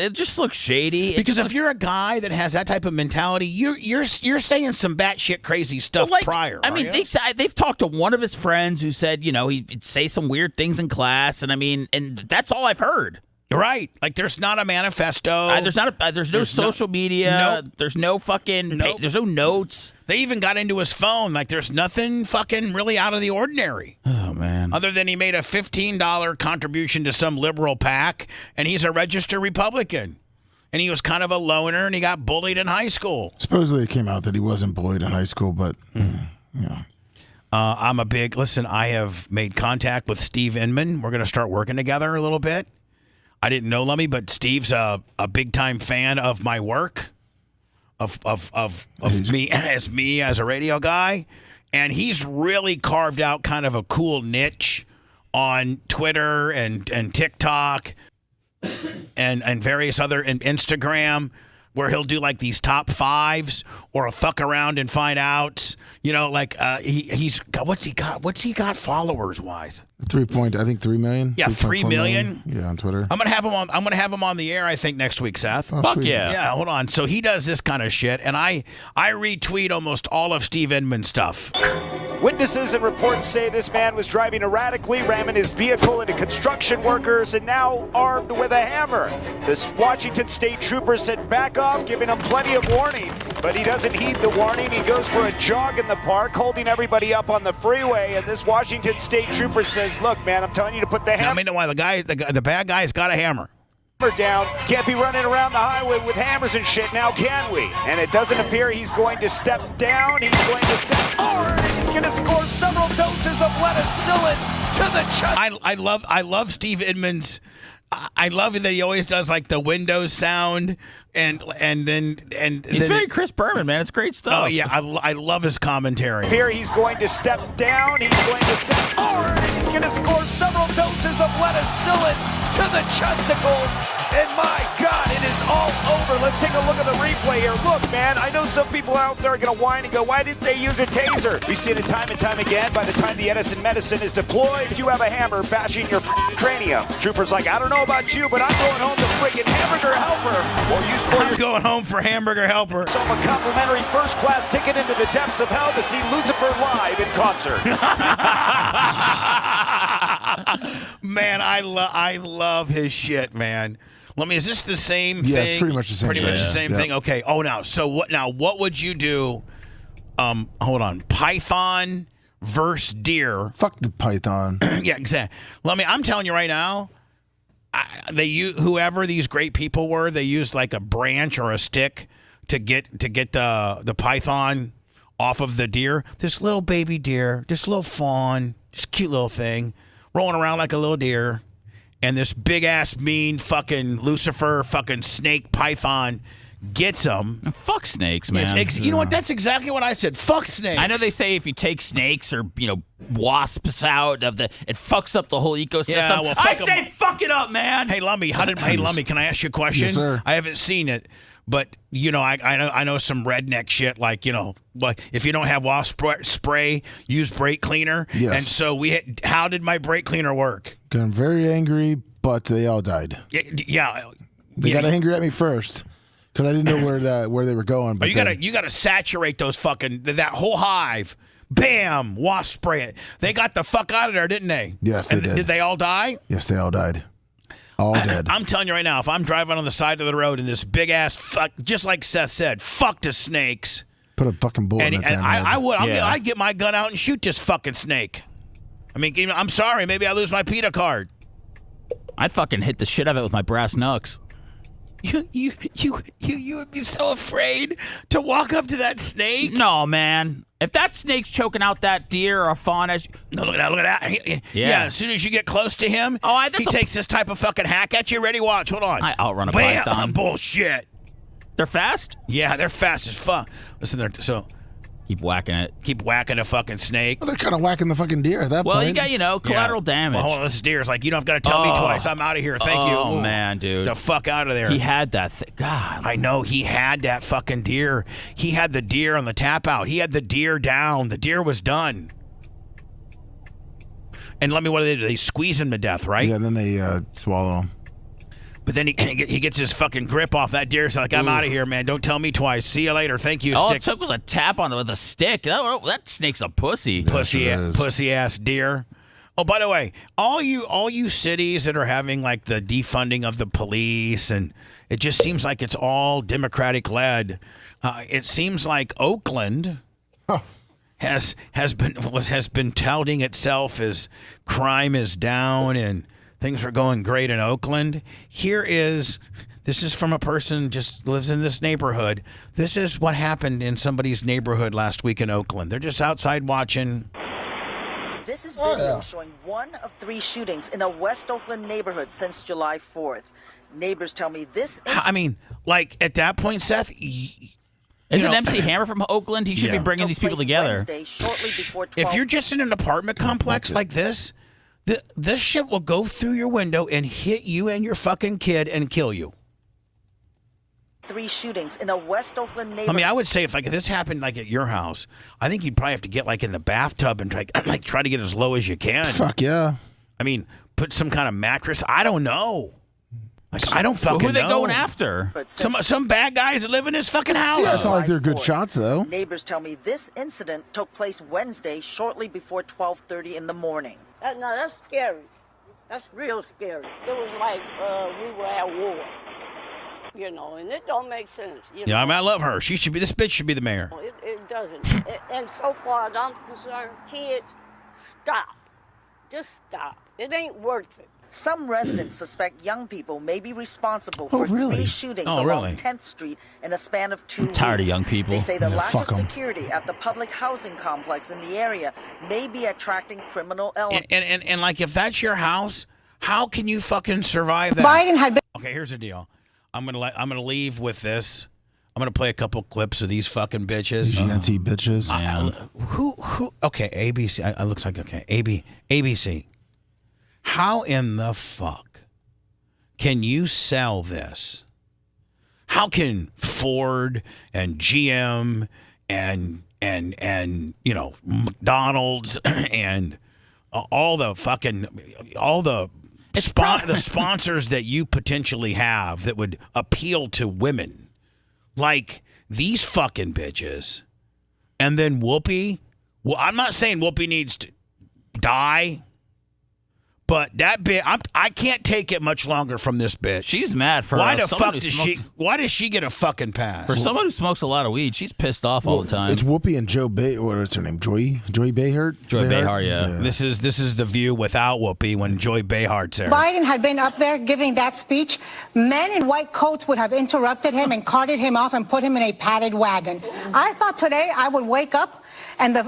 shady. Because if you're a guy that has that type of mentality, you're saying some batshit crazy stuff prior. I mean, they've talked to one of his friends who said, he'd say some weird things in class, and I mean, and that's all I've heard. Right. Like, there's not a manifesto. There's no social media. Nope. There's no fucking. There's no notes. They even got into his phone. Like, there's nothing fucking really out of the ordinary. Oh, man. Other than he made a $15 contribution to some liberal PAC, and he's a registered Republican. And he was kind of a loner, and he got bullied in high school. Supposedly it came out that he wasn't bullied in high school, but, I'm a big. Listen, I have made contact with Steve Inman. We're going to start working together a little bit. I didn't know Lummy, but Steve's a big time fan of my work, of me as a radio guy, and he's really carved out kind of a cool niche on Twitter and TikTok and various other and Instagram, where he'll do like these top fives or a fuck around and find out. He's what's he got followers wise? 3 million. Yeah, 3 million. Yeah, on Twitter. I'm gonna have him on the air, I think, next week, Seth. Oh, fuck sweet. yeah. Yeah, hold on. So he does this kind of shit, and I retweet almost all of Steve Inman's stuff. Witnesses and reports say this man was driving erratically, ramming his vehicle into construction workers, and now armed with a hammer. This Washington State trooper said back off, giving him plenty of warning, but he doesn't heed the warning. He goes for a jog in the park, holding everybody up on the freeway, and this Washington State trooper says, "Look, man, I'm telling you to put the hammer." I mean, why the bad guy's got a hammer. Down. Can't be running around the highway with hammers and shit now, can we? And it doesn't appear he's going to step down. He's going to step forward, and he's going to score several doses of penicillin to the chest. I love Steve Inman's. I love that he always does like the Windows sound and he's very Chris Berman, man. It's great stuff. Oh yeah, I love his commentary. Here he's going to step down. He's going to step forward, and he's going to score several doses of penicillin to the chesticles. And my God, it is all over. Let's take a look at the replay here. Look, man, I know some people out there are going to whine and go, why didn't they use a taser? We've seen it time and time again. By the time the Edison medicine is deployed, you have a hammer bashing your cranium. Trooper's like, I don't know about you, but I'm going home to friggin' Hamburger Helper. Or you score I'm going home for Hamburger Helper. So a complimentary first-class ticket into the depths of hell to see Lucifer live in concert. Man, I love his shit, man. Is this the same thing? Yeah, it's pretty much the same thing. Pretty much the same thing. Okay. Oh, what would you do? Hold on. Python versus deer. Fuck the python. Yeah, exactly. I'm telling you right now, whoever these great people were, they used like a branch or a stick to get the python off of the deer. This little baby deer, this little fawn, this cute little thing, rolling around like a little deer. And this big ass mean fucking Lucifer fucking snake python gets him. Fuck snakes, man. You know what? That's exactly what I said. Fuck snakes. I know they say if you take snakes or wasps out of it fucks up the whole ecosystem. Yeah, well, fuck it up, man. Hey Lumby, Lumby, can I ask you a question? Yes, sir. I haven't seen it, but I know some redneck shit like if you don't have wasp spray, use brake cleaner. Yes. And so how did my brake cleaner work? Got very angry, but they all died. Yeah. They got angry at me first because I didn't know where they were going. But you gotta saturate those fucking that whole hive. Bam! Wasp spray it. They got the fuck out of there, didn't they? Yes, they did. Did they all die? Yes, they all died. All dead. I'm telling you right now, if I'm driving on the side of the road and this big ass fuck, just like Seth said, fuck the snakes. Put a fucking bullet in that damn head. I would. I'd get my gun out and shoot this fucking snake. I mean, I'm sorry. Maybe I lose my PETA card. I'd fucking hit the shit out of it with my brass knucks. You would be so afraid to walk up to that snake. No, man. If that snake's choking out that deer or a fawn, no, look at that. Yeah. As soon as you get close to him, he takes this type of fucking hack at you. Ready? Watch. Hold on. I outrun a Bam! python. Bullshit. They're fast? Yeah, they're fast as fuck. Listen, so keep whacking it. Keep whacking a fucking snake. Well, they're kind of whacking the fucking deer at that point. Well, you got, collateral damage. Well, hold on, this deer's like, you don't have got to tell me twice. I'm out of here. Thank you. Oh, man, dude. The fuck out of there. He had that God. I know. He had that fucking deer. He had the deer on the tap out. He had the deer down. The deer was done. And what do? They squeeze him to death, right? Yeah, and then they swallow him. But then he gets his fucking grip off that deer. So like, I'm out of here, man. Don't tell me twice. See you later. Thank you, All stick. it took was a tap on it with a stick. That snake's a pussy. Pussy ass deer. Oh, by the way, all you cities that are having like the defunding of the police, and it just seems like it's all Democratic led. It seems like Oakland has been touting itself as crime is down and things are going great in Oakland. This is from a person just lives in this neighborhood. This is what happened in somebody's neighborhood last week in Oakland. They're just outside watching. This is video showing one of 3 shootings in a West Oakland neighborhood since July 4th. Neighbors tell me this. I mean, like at that point, Seth. Isn't MC Hammer from Oakland? He should be bringing these people together. If you're just in an apartment complex like this, this shit will go through your window and hit you and your fucking kid and kill you. 3 shootings in a West Oakland neighborhood. I mean, I would say if this happened like at your house, I think you'd probably have to get like in the bathtub and try to get as low as you can. Fuck yeah. I mean, put some kind of mattress. I don't know. I don't fucking know. Who are they going after? Some bad guys that live in this fucking house. Yeah, it's not like they're good shots, though. Neighbors tell me this incident took place Wednesday, shortly before 12:30 in the morning. No, that's scary. That's real scary. It was like we were at war, and it don't make sense. Yeah, I mean, I love her. This bitch should be the mayor. It doesn't. And so far as I'm concerned, kids, stop. Just stop. It ain't worth it. Some residents suspect young people may be responsible for 3 shootings along 10th Street in a span of 2 weeks. I'm tired of young people. They say the lack of security at the public housing complex in the area may be attracting criminal elements. And like, if that's your house, how can you fucking survive that? Biden had been. Okay, here's the deal. I'm gonna leave with this. I'm gonna play a couple clips of these fucking bitches. GNT bitches. Who? Okay, ABC. It looks like ABC. How in the fuck can you sell this? How can Ford and GM and McDonald's and all the sponsors that you potentially have that would appeal to women, like these fucking bitches, and then Whoopi? Well, I'm not saying Whoopi needs to die. But that bitch, I can't take it much longer from this bitch. She's mad for why does she get a fucking pass? For someone who smokes a lot of weed, she's pissed off all the time. It's Whoopi and Joy Behar. Joy Behar, yeah. This is the View without Whoopi when Joy Behar's there. Biden had been up there giving that speech. Men in white coats would have interrupted him and carted him off and put him in a padded wagon. I thought today I would wake up and the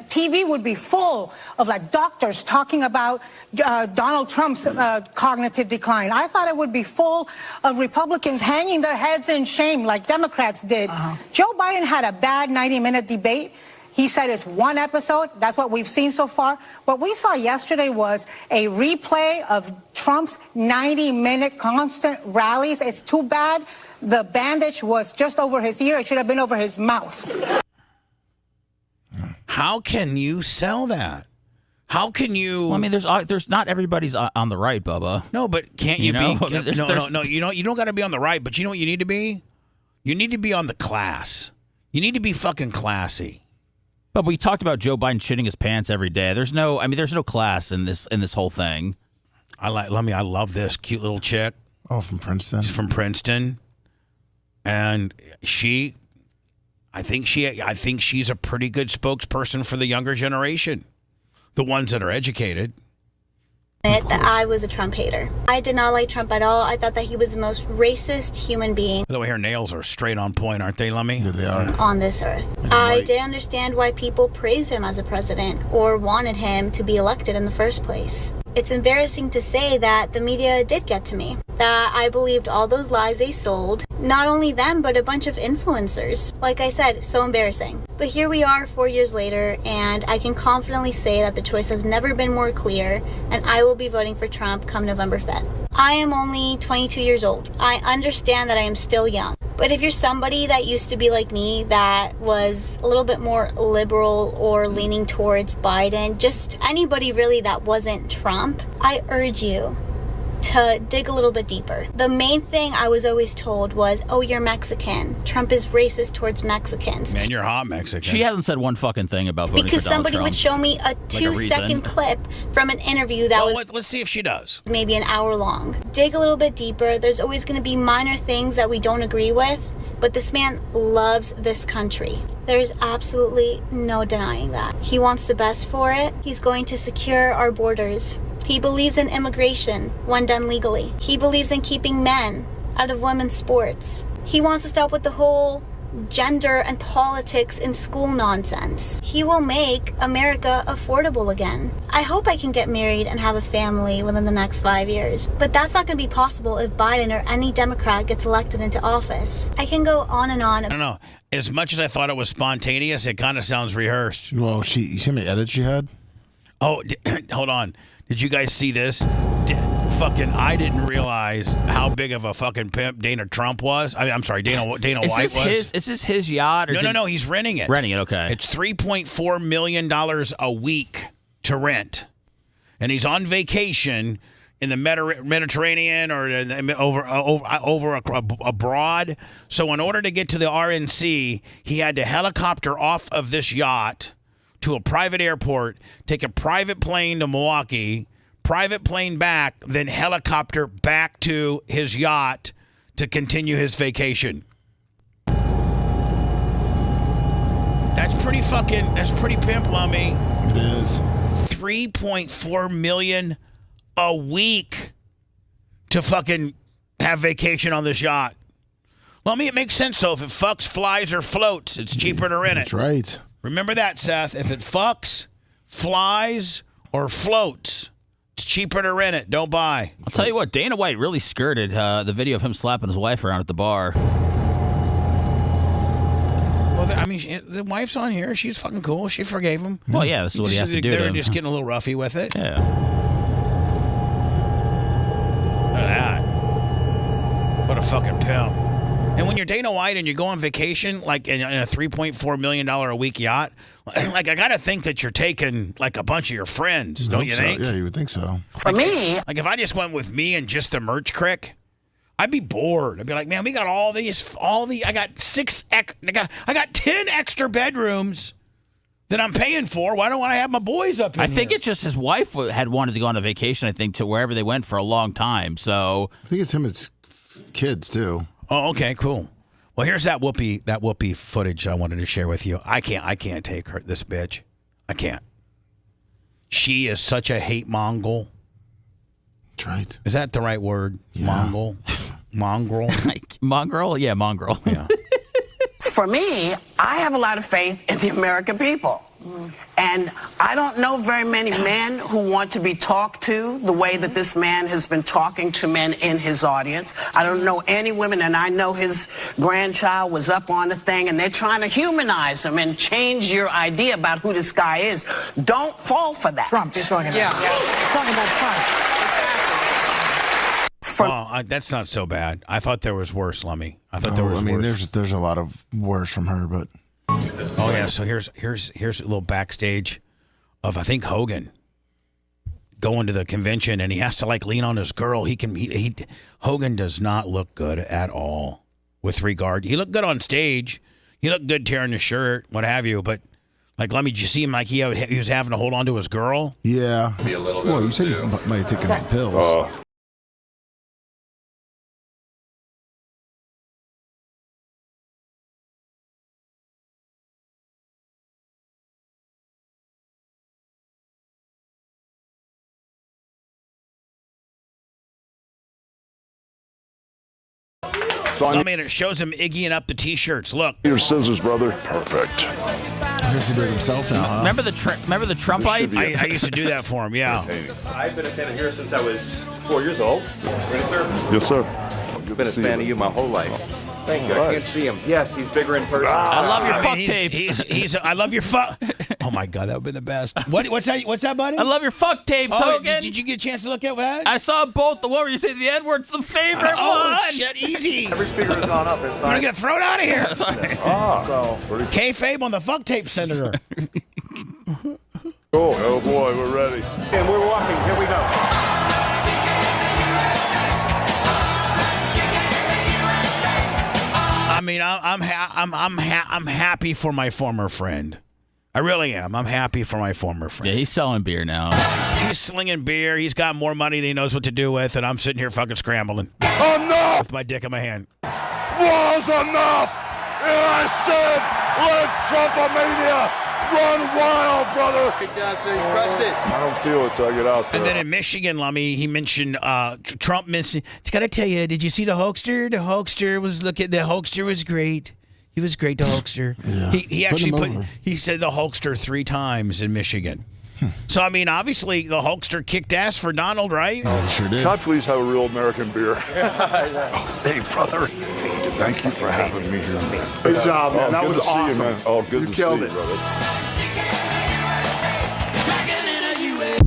TV would be full of like doctors talking about Donald Trump's cognitive decline. I thought it would be full of Republicans hanging their heads in shame like Democrats did. Joe Biden had a bad 90-minute debate. He said it's one episode. That's what we've seen so far. What we saw yesterday was a replay of Trump's 90-minute constant rallies. It's too bad the bandage was just over his ear. It should have been over his mouth. How can you sell that? How can you? Well, I mean, there's not everybody's on the right, Bubba. No, but can't you be? No. You don't got to be on the right, but you know what you need to be? You need to be on the class. You need to be fucking classy. But we talked about Joe Biden shitting his pants every day. There's no class in this whole thing. I love this cute little chick. Oh, from Princeton. She's from Princeton, and I think she's a pretty good spokesperson for the younger generation, the ones that are educated. That I was a Trump hater. I did not like Trump at all. I thought that he was the most racist human being By the way, her nails are straight on point, aren't they, Lummy? Yeah, they are. on this earth. I did understand why people praised him as a president or wanted him to be elected in the first place. It's embarrassing to say that the media did get to me, that I believed all those lies they sold, not only them, but a bunch of influencers. Like I said, so embarrassing. But here we are 4 years later, and I can confidently say that the choice has never been more clear, and I will be voting for Trump come November 5th. I am only 22 years old. I understand that I am still young. But if you're somebody that used to be like me, that was a little bit more liberal or leaning towards Biden, just anybody really that wasn't Trump, I urge you to dig a little bit deeper. The main thing I was always told was, oh, you're Mexican. Trump is racist towards Mexicans. Man, you're hot Mexican. She hasn't said one fucking thing about voting Because for Donald somebody Trump. would show me a 2-second clip from an interview that was let's see if she does. maybe an hour long. Dig a little bit deeper. There's always going to be minor things that we don't agree with, but this man loves this country. There's absolutely no denying that. He wants the best for it. He's going to secure our borders. He believes in immigration when done legally. He believes in keeping men out of women's sports. He wants to stop with the whole gender and politics in school nonsense. He will make America affordable again. I hope I can get married and have a family within the next 5 years. But that's not going to be possible if Biden or any Democrat gets elected into office. I can go on and on. I don't know. As much as I thought it was spontaneous, it kind of sounds rehearsed. Well, you see how many edits she had? Oh, hold on. Did you guys see this? I didn't realize how big of a fucking pimp Dana Trump was. I'm sorry, Dana White was. Is this his yacht? Or No. He's renting it. Renting it, okay. It's $3.4 million a week to rent. And he's on vacation in the Mediterranean or over abroad. So in order to get to the RNC, he had to helicopter off of this yacht to a private airport, take a private plane to Milwaukee, private plane back, then helicopter back to his yacht to continue his vacation. That's pretty pimp, Lummy. It is. $3.4 million a week to fucking have vacation on this yacht. Lummy, it makes sense, though. If it fucks, flies, or floats, it's cheaper to rent it. That's right. Remember that, Seth. If it fucks, flies, or floats, it's cheaper to rent it. Don't buy. I'll tell you what, Dana White really skirted the video of him slapping his wife around at the bar. Well, the wife's on here. She's fucking cool. She forgave him. Well, yeah, this is what he has to do. They're just getting a little roughy with it. Yeah. Look at that. What a fucking pimp. And when you're Dana White and you go on vacation, like in a $3.4 million a week yacht, like I got to think that you're taking like a bunch of your friends, don't you think? Yeah, you would think so. For me, like if I just went with me and just the merch crick, I'd be bored. I'd be like, man, we got I got 10 extra bedrooms that I'm paying for. Why don't I have my boys up in I think here? it's just his wife had wanted to go on a vacation, I think, to wherever they went for a long time. So I think it's him. It's kids too. Oh, okay, cool. Well, here's that Whoopi footage I wanted to share with you. I can't take this bitch. I can't. She is such a hate Mongol. That's right. Is that the right word? Yeah. Mongrel? Mongrel? Yeah, mongrel. Yeah. For me, I have a lot of faith in the American people. And I don't know very many men who want to be talked to the way that this man has been talking to men in his audience. I don't know any women, and I know his grandchild was up on the thing, and they're trying to humanize him and change your idea about who this guy is. Don't fall for that. Trump, you're talking about. Yeah. Talking about Trump. That's not so bad. I thought there was worse, Lummy. I thought there was worse. there's a lot of worse from her, but. Oh yeah, so here's a little backstage of I think Hogan going to the convention, and he has to like lean on his girl. Hogan does not look good at all with regard. He looked good on stage. He looked good tearing his shirt, what have you. But like, let me just see him like he was having to hold on to his girl. Yeah. Be a little bit. Well, you said he might have taken pills. Oh. I mean, it shows him Iggying up the T-shirts. Look. Your scissors, brother. Perfect. I guess he did it himself now, huh? Remember the Trumpites? I used to do that for him, yeah. I've been a fan of yours since I was 4 years old. Ready, sir? Yes, sir. I've been a fan of you my whole life. Thank you. I can't see him. Yes, he's bigger in person. I love your fuck tapes. I love your fuck. Oh my God, that would be the best. What's that, buddy? I love your fuck tapes, Hogan. Did you get a chance to look at that? I saw both. The one where you say the N-word's the favorite one. Shit, easy. Every speaker has gone up. I'm gonna get thrown out of here. So, Kayfabe on the fuck tape, Senator. Oh boy, we're ready. and we're walking. Here we go. I mean, I'm happy for my former friend. I really am. I'm happy for my former friend. Yeah, he's selling beer now. He's slinging beer. He's got more money than he knows what to do with, and I'm sitting here fucking scrambling. Enough With my dick in my hand. was enough. And I said, let Trumpomania run wild, brother. Hey, Johnson, you crushed it. I don't feel it till I get out there. And then in Michigan, Lummy, he mentioned Trump mentioned. Just gotta tell you, did you see the hoaxer? The hoaxer was great. He was great, the hoaxer. Yeah. He actually he said the hoaxer 3 times in Michigan. So I mean, obviously the hoaxer kicked ass for Donald, right? Oh, he sure did. Can I please have a real American beer? Hey, brother. Thank you for having me here. Good job, man. That good was to see awesome. you, man. Oh, good to killed see it. you, brother.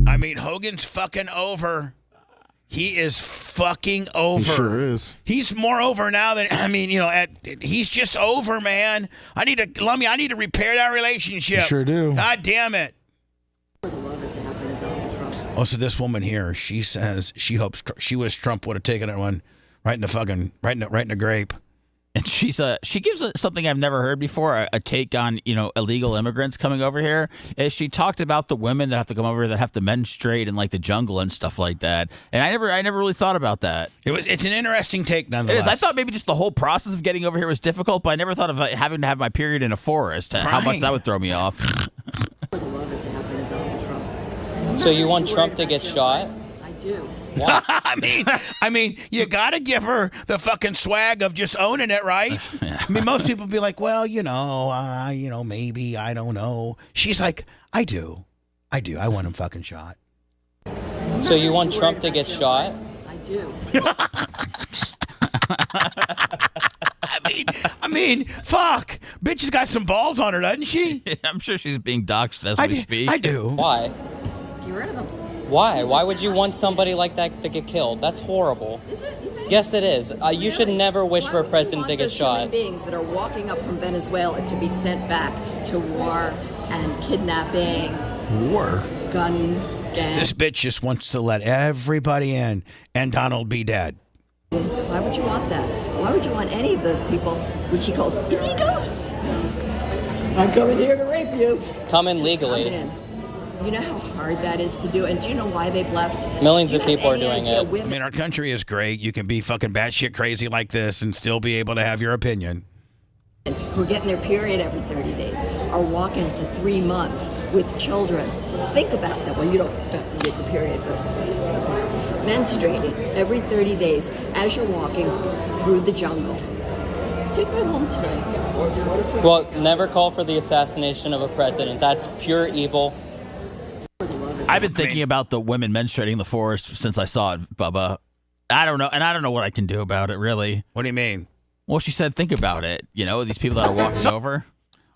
I mean, Hogan's fucking over. He is fucking over. He sure is. He's more over now than he's just over, man. I need to repair that relationship. You sure do. God damn it. Oh, so this woman here, she says she hopes she wish Trump would have taken that one right in the grape. And she gives something I've never heard before, a take on, illegal immigrants coming over here. Is she talked about the women that have to come over that have to menstruate in like the jungle and stuff like that. And I never really thought about that. It's an interesting take nonetheless. It is. I thought maybe just the whole process of getting over here was difficult, but I never thought of having to have my period in a forest. How much that would throw me off. So you want Trump to get shot? I do. I mean, you gotta give her the fucking swag of just owning it, right? Yeah. I mean, most people be like, well, maybe, I don't know. She's like, I do. I want him fucking shot. So you want Trump to get shot? I do. I mean, fuck. Bitch has got some balls on her, doesn't she? I'm sure she's being doxxed as we speak. I do. Why? Get rid of them. Why? Why would you want somebody like that to get killed? That's horrible. Is it? You think? Yes, it is. You should never wish for a president to get shot. Human beings that are walking up from Venezuela to be sent back to war and kidnapping. War. Gun gang. This bitch just wants to let everybody in and Donald be dead. Why would you want that? Why would you want any of those people, which he calls illegals? I'm coming here to rape you. Come in legally. Come in. You know how hard that is to do, and do you know why they've left? Millions of people are doing it. I mean, our country is great. You can be fucking batshit crazy like this and still be able to have your opinion. Who are getting their period every 30 days, are walking for 3 months with children. Think about that. Well, you don't get the period, but menstruating every 30 days as you're walking through the jungle. Take that home tonight. Well, never call for the assassination of a president. That's pure evil. I've been thinking about the women menstruating in the forest since I saw it, Bubba. I don't know, and I don't know what I can do about it, really. What do you mean? Well, she said, think about it. These people that are walking over.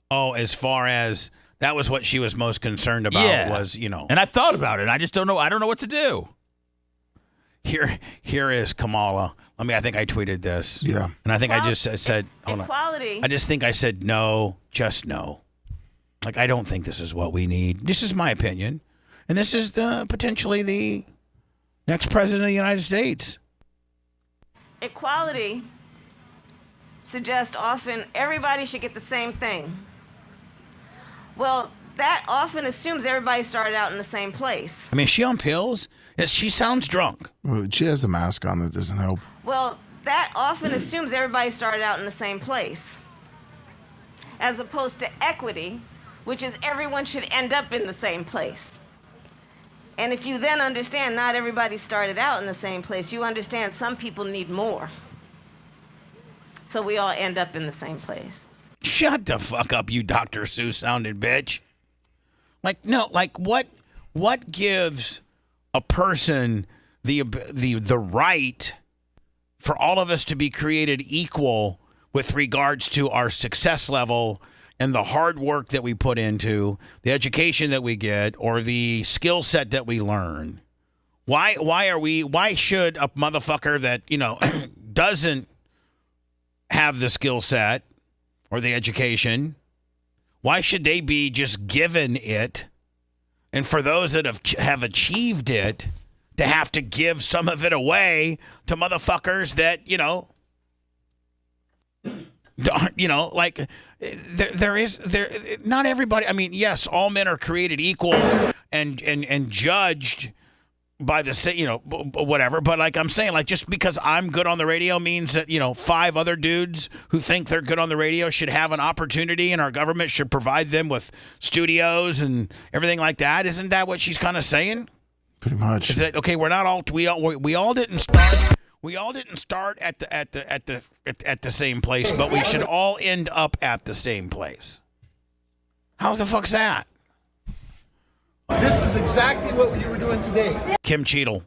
Oh, as far as that was what she was most concerned about was, And I've thought about it. I just don't know. I don't know what to do. Here is Kamala. I think I tweeted this. Yeah. And I think I just said, hold equality. on. I just think I said no, just no. Like, I don't think this is what we need. This is my opinion. And this is potentially the next president of the United States. Equality suggests often everybody should get the same thing. Well, that often assumes everybody started out in the same place. I mean, is she on pills? She sounds drunk. Well, she has the mask on. That doesn't help. Well, that often assumes everybody started out in the same place. As opposed to equity, which is everyone should end up in the same place. And if you then understand not everybody started out in the same place, you understand some people need more. so we all end up in the same place. Shut the fuck up, you Dr. Seuss sounding bitch. Like, no, like what gives a person the right for all of us to be created equal with regards to our success level and the hard work that we put into, the education that we get, or the skill set that we learn? Why should a motherfucker that, doesn't have the skill set or the education, why should they be just given it? And for those that have achieved it, to have to give some of it away to motherfuckers that, not everybody. I mean, yes, all men are created equal and judged by the whatever. But like I'm saying, like just because I'm good on the radio means that 5 other dudes who think they're good on the radio should have an opportunity, and our government should provide them with studios and everything like that. Isn't that what she's kind of saying? Pretty much. Is that okay? We're not all we all didn't start. We all didn't start at the same place, but we should all end up at the same place. How the fuck's that? This is exactly what you were doing today. Kim Cheadle,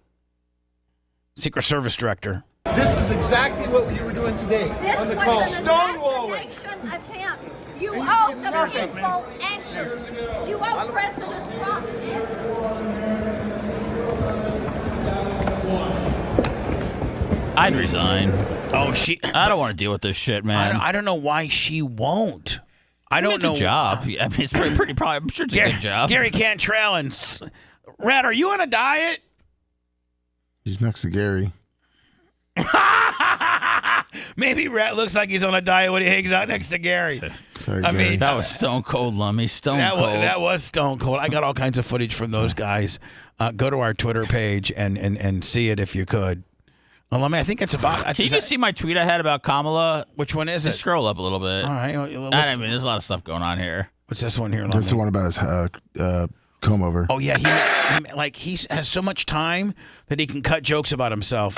Secret Service Director. This is exactly what you were doing today on the call. Stonewalling. Attempt. You owe the people answers. You owe President Trump answers. I'd resign. Oh, I don't want to deal with this shit, man. I don't know why she won't. I don't know. It's a job. I mean, it's pretty probably. I'm sure it's a good job. Gary Cantrell and Rat, are you on a diet? He's next to Gary. Maybe Rat looks like he's on a diet when he hangs out next to Gary. Sorry, I mean, that was stone cold, Lummy. Stone cold. That was stone cold. I got all kinds of footage from those guys. Go to our Twitter page and see it if you could. Well, I mean, I think it's about. Can you just see my tweet I had about Kamala? Which one is it? Just scroll up a little bit. All right. I mean, there's a lot of stuff going on here. What's this one here? That's the one about his comb over. Oh yeah, he has so much time that he can cut jokes about himself.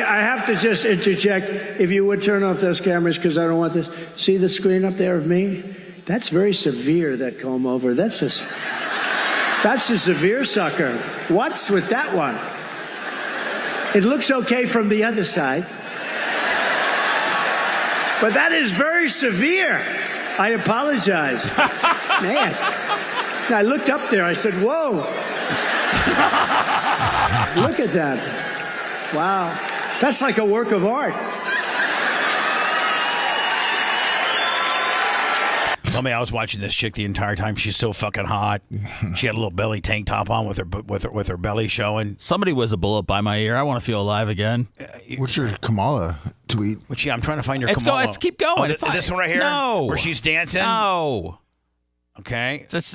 I have to just interject. If you would turn off those cameras, because I don't want this. See the screen up there of me? That's very severe, that comb over. That's a severe sucker. What's with that one? It looks okay from the other side. But that is very severe. I apologize. Man. I looked up there. I said, whoa. Look at that. Wow. That's like a work of art. I was watching this chick the entire time. She's so fucking hot. She had a little belly tank top on with her belly showing. Somebody whiz a bullet by my ear. I want to feel alive again. What's your Kamala tweet? Which I'm trying to find your Kamala. Let's keep going. Oh, this one right here? No. Where she's dancing? No. Okay. It's a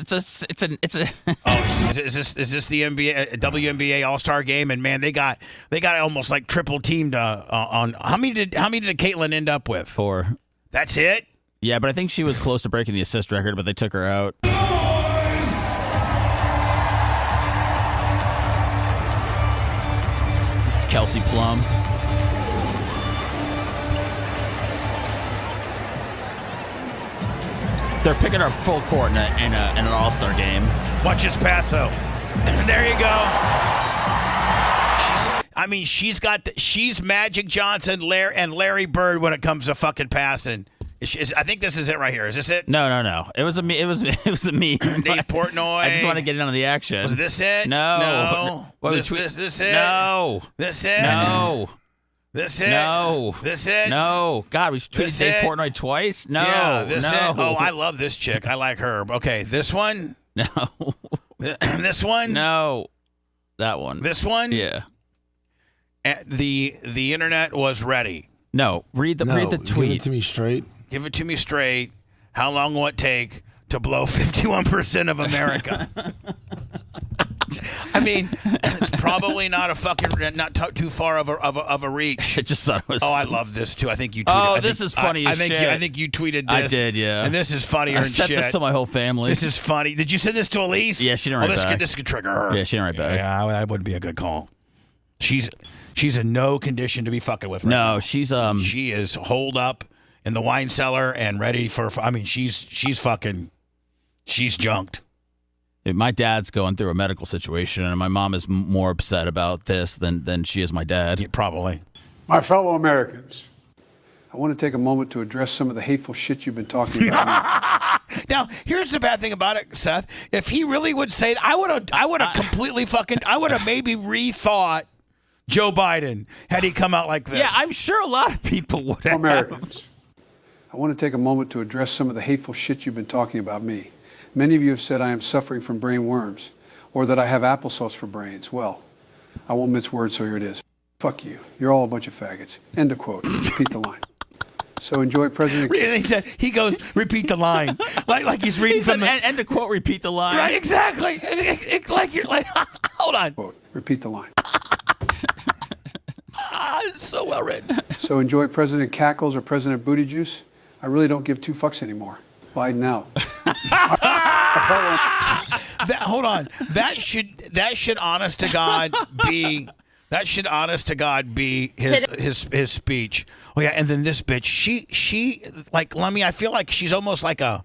Oh, is this the WNBA All-Star game? And man, they got almost like triple teamed on how many did Caitlyn end up with? 4. That's it? Yeah, but I think she was close to breaking the assist record, but they took her out. It's Kelsey Plum. They're picking up full court in an All-Star game. Watch this passo. There you go. She's Magic Johnson, Larry Bird when it comes to fucking passing. I think this is it right here. Is this it? No. It was a meme. Dave Portnoy. I just want to get in on the action. Was this it? No. This it? No. This it? No. This it? No. This it? No. God, we tweeted Dave Portnoy twice? No. Yeah, this no. it? Oh, I love this chick. I like her. Okay, this one? No. This one? No. That one. This one? Yeah. The internet was ready. No. Read the tweet. Give it to me straight. Give it to me straight. How long will it take to blow 51% of America? I mean, it's probably not a fucking too far of a reach. I just thought it was. Oh, I love this too. I think you tweeted. This is funny as shit. I think you tweeted this. I did, yeah. And this is funnier I than sent shit. this to my whole family. This is funny. Did you send this to Elise? Yeah, she didn't write back. This could trigger her. Yeah, she didn't write back. Yeah, that wouldn't be a good call. She's in no condition to be fucking with. Right no, now. she's She is holed up in the wine cellar and ready for. I mean, she's junked. My dad's going through a medical situation, and my mom is more upset about this than she is my dad. Yeah, probably. My fellow Americans, I want to take a moment to address some of the hateful shit you've been talking about. Now, here's the bad thing about it, Seth. If he really would say, I would have completely fucking, I would have maybe rethought Joe Biden had he come out like this. Yeah, I'm sure a lot of people would have. Americans, I want to take a moment to address some of the hateful shit you've been talking about me. Many of you have said I am suffering from brain worms, or that I have applesauce for brains. Well, I won't mince words, so here it is. Fuck you. You're all a bunch of faggots. End of quote. Repeat the line. So enjoy President. He goes, repeat the line, like he's reading from the end of quote. Repeat the line. Right, exactly. Like you're like, hold on. Quote. Repeat the line. It's so well written. So enjoy President Cackles or President Booty Juice. I really don't give two fucks anymore. Biden out. Hold on. That should honest to God be. That should honest to God be his speech. Oh yeah, and then this bitch, she like Lemmy. I feel like she's almost like a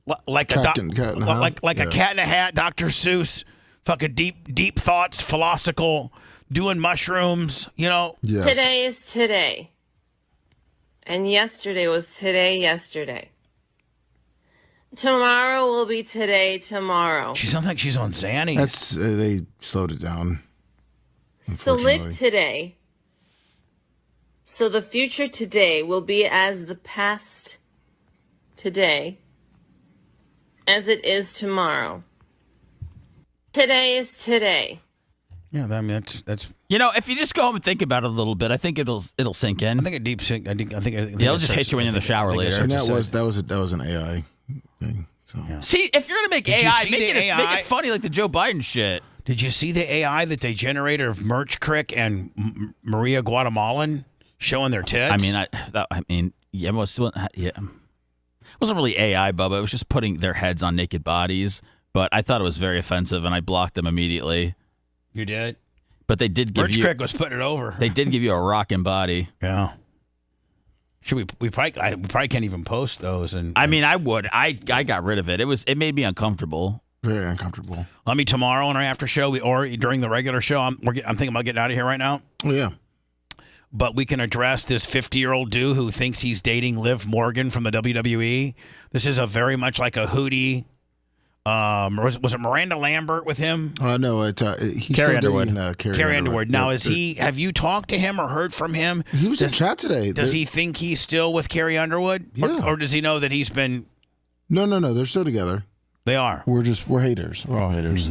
cat in a hat. Dr. Seuss, fucking deep thoughts, philosophical, doing mushrooms. You know. Yes. Today is today, and yesterday was today. Yesterday. Tomorrow will be today. Tomorrow. She sounds like she's on Xannies. That's they slowed it down. So live today. So the future today will be as the past today, as it is tomorrow. Today is today. Yeah, I mean that's. You know, if you just go home and think about it a little bit, I think it'll sink in. I think a deep sink. I think it'll just hit you when you're in the shower later. And that was an AI thing. So. Yeah. See, if you're gonna make AI, make it funny like the Joe Biden shit. Did you see the AI that they generated of Merch Crick and Maria Guatemalan showing their tits? I mean, yeah, it wasn't really AI, Bubba. It was just putting their heads on naked bodies. But I thought it was very offensive, and I blocked them immediately. You did? But they did give Merch Crick was putting it over. They did give you a rockin' body. Yeah. Should we probably can't even post those. I mean, I would. I got rid of it. It made me uncomfortable. Very uncomfortable. Let me tomorrow in our after show or during the regular show. I'm thinking about getting out of here right now. Oh yeah. But we can address this 50-year-old dude who thinks he's dating Liv Morgan from the WWE. This is a very much like a Hootie. Was it Miranda Lambert with him? No, he's Carrie still Underwood. dating Carrie Underwood. Now, have you talked to him or heard from him? He was in chat today. Does he think he's still with Carrie Underwood? Yeah. Or does he know that he's been? No. They're still together. They are. We're haters. We're all haters.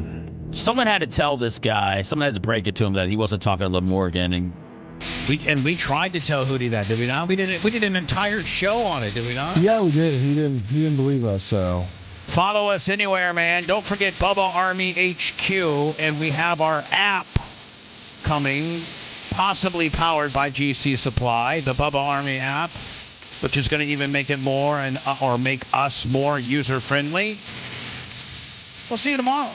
Someone had to tell this guy. Someone had to break it to him that he wasn't talking to Liv Morgan, and we tried to tell Hootie that, did we not? We did an entire show on it, did we not? Yeah, we did. He didn't believe us. So follow us anywhere, man. Don't forget Bubba Army HQ, and we have our app coming, possibly powered by GC Supply, the Bubba Army app, which is going to even make it more or make us more user friendly. We'll see you tomorrow.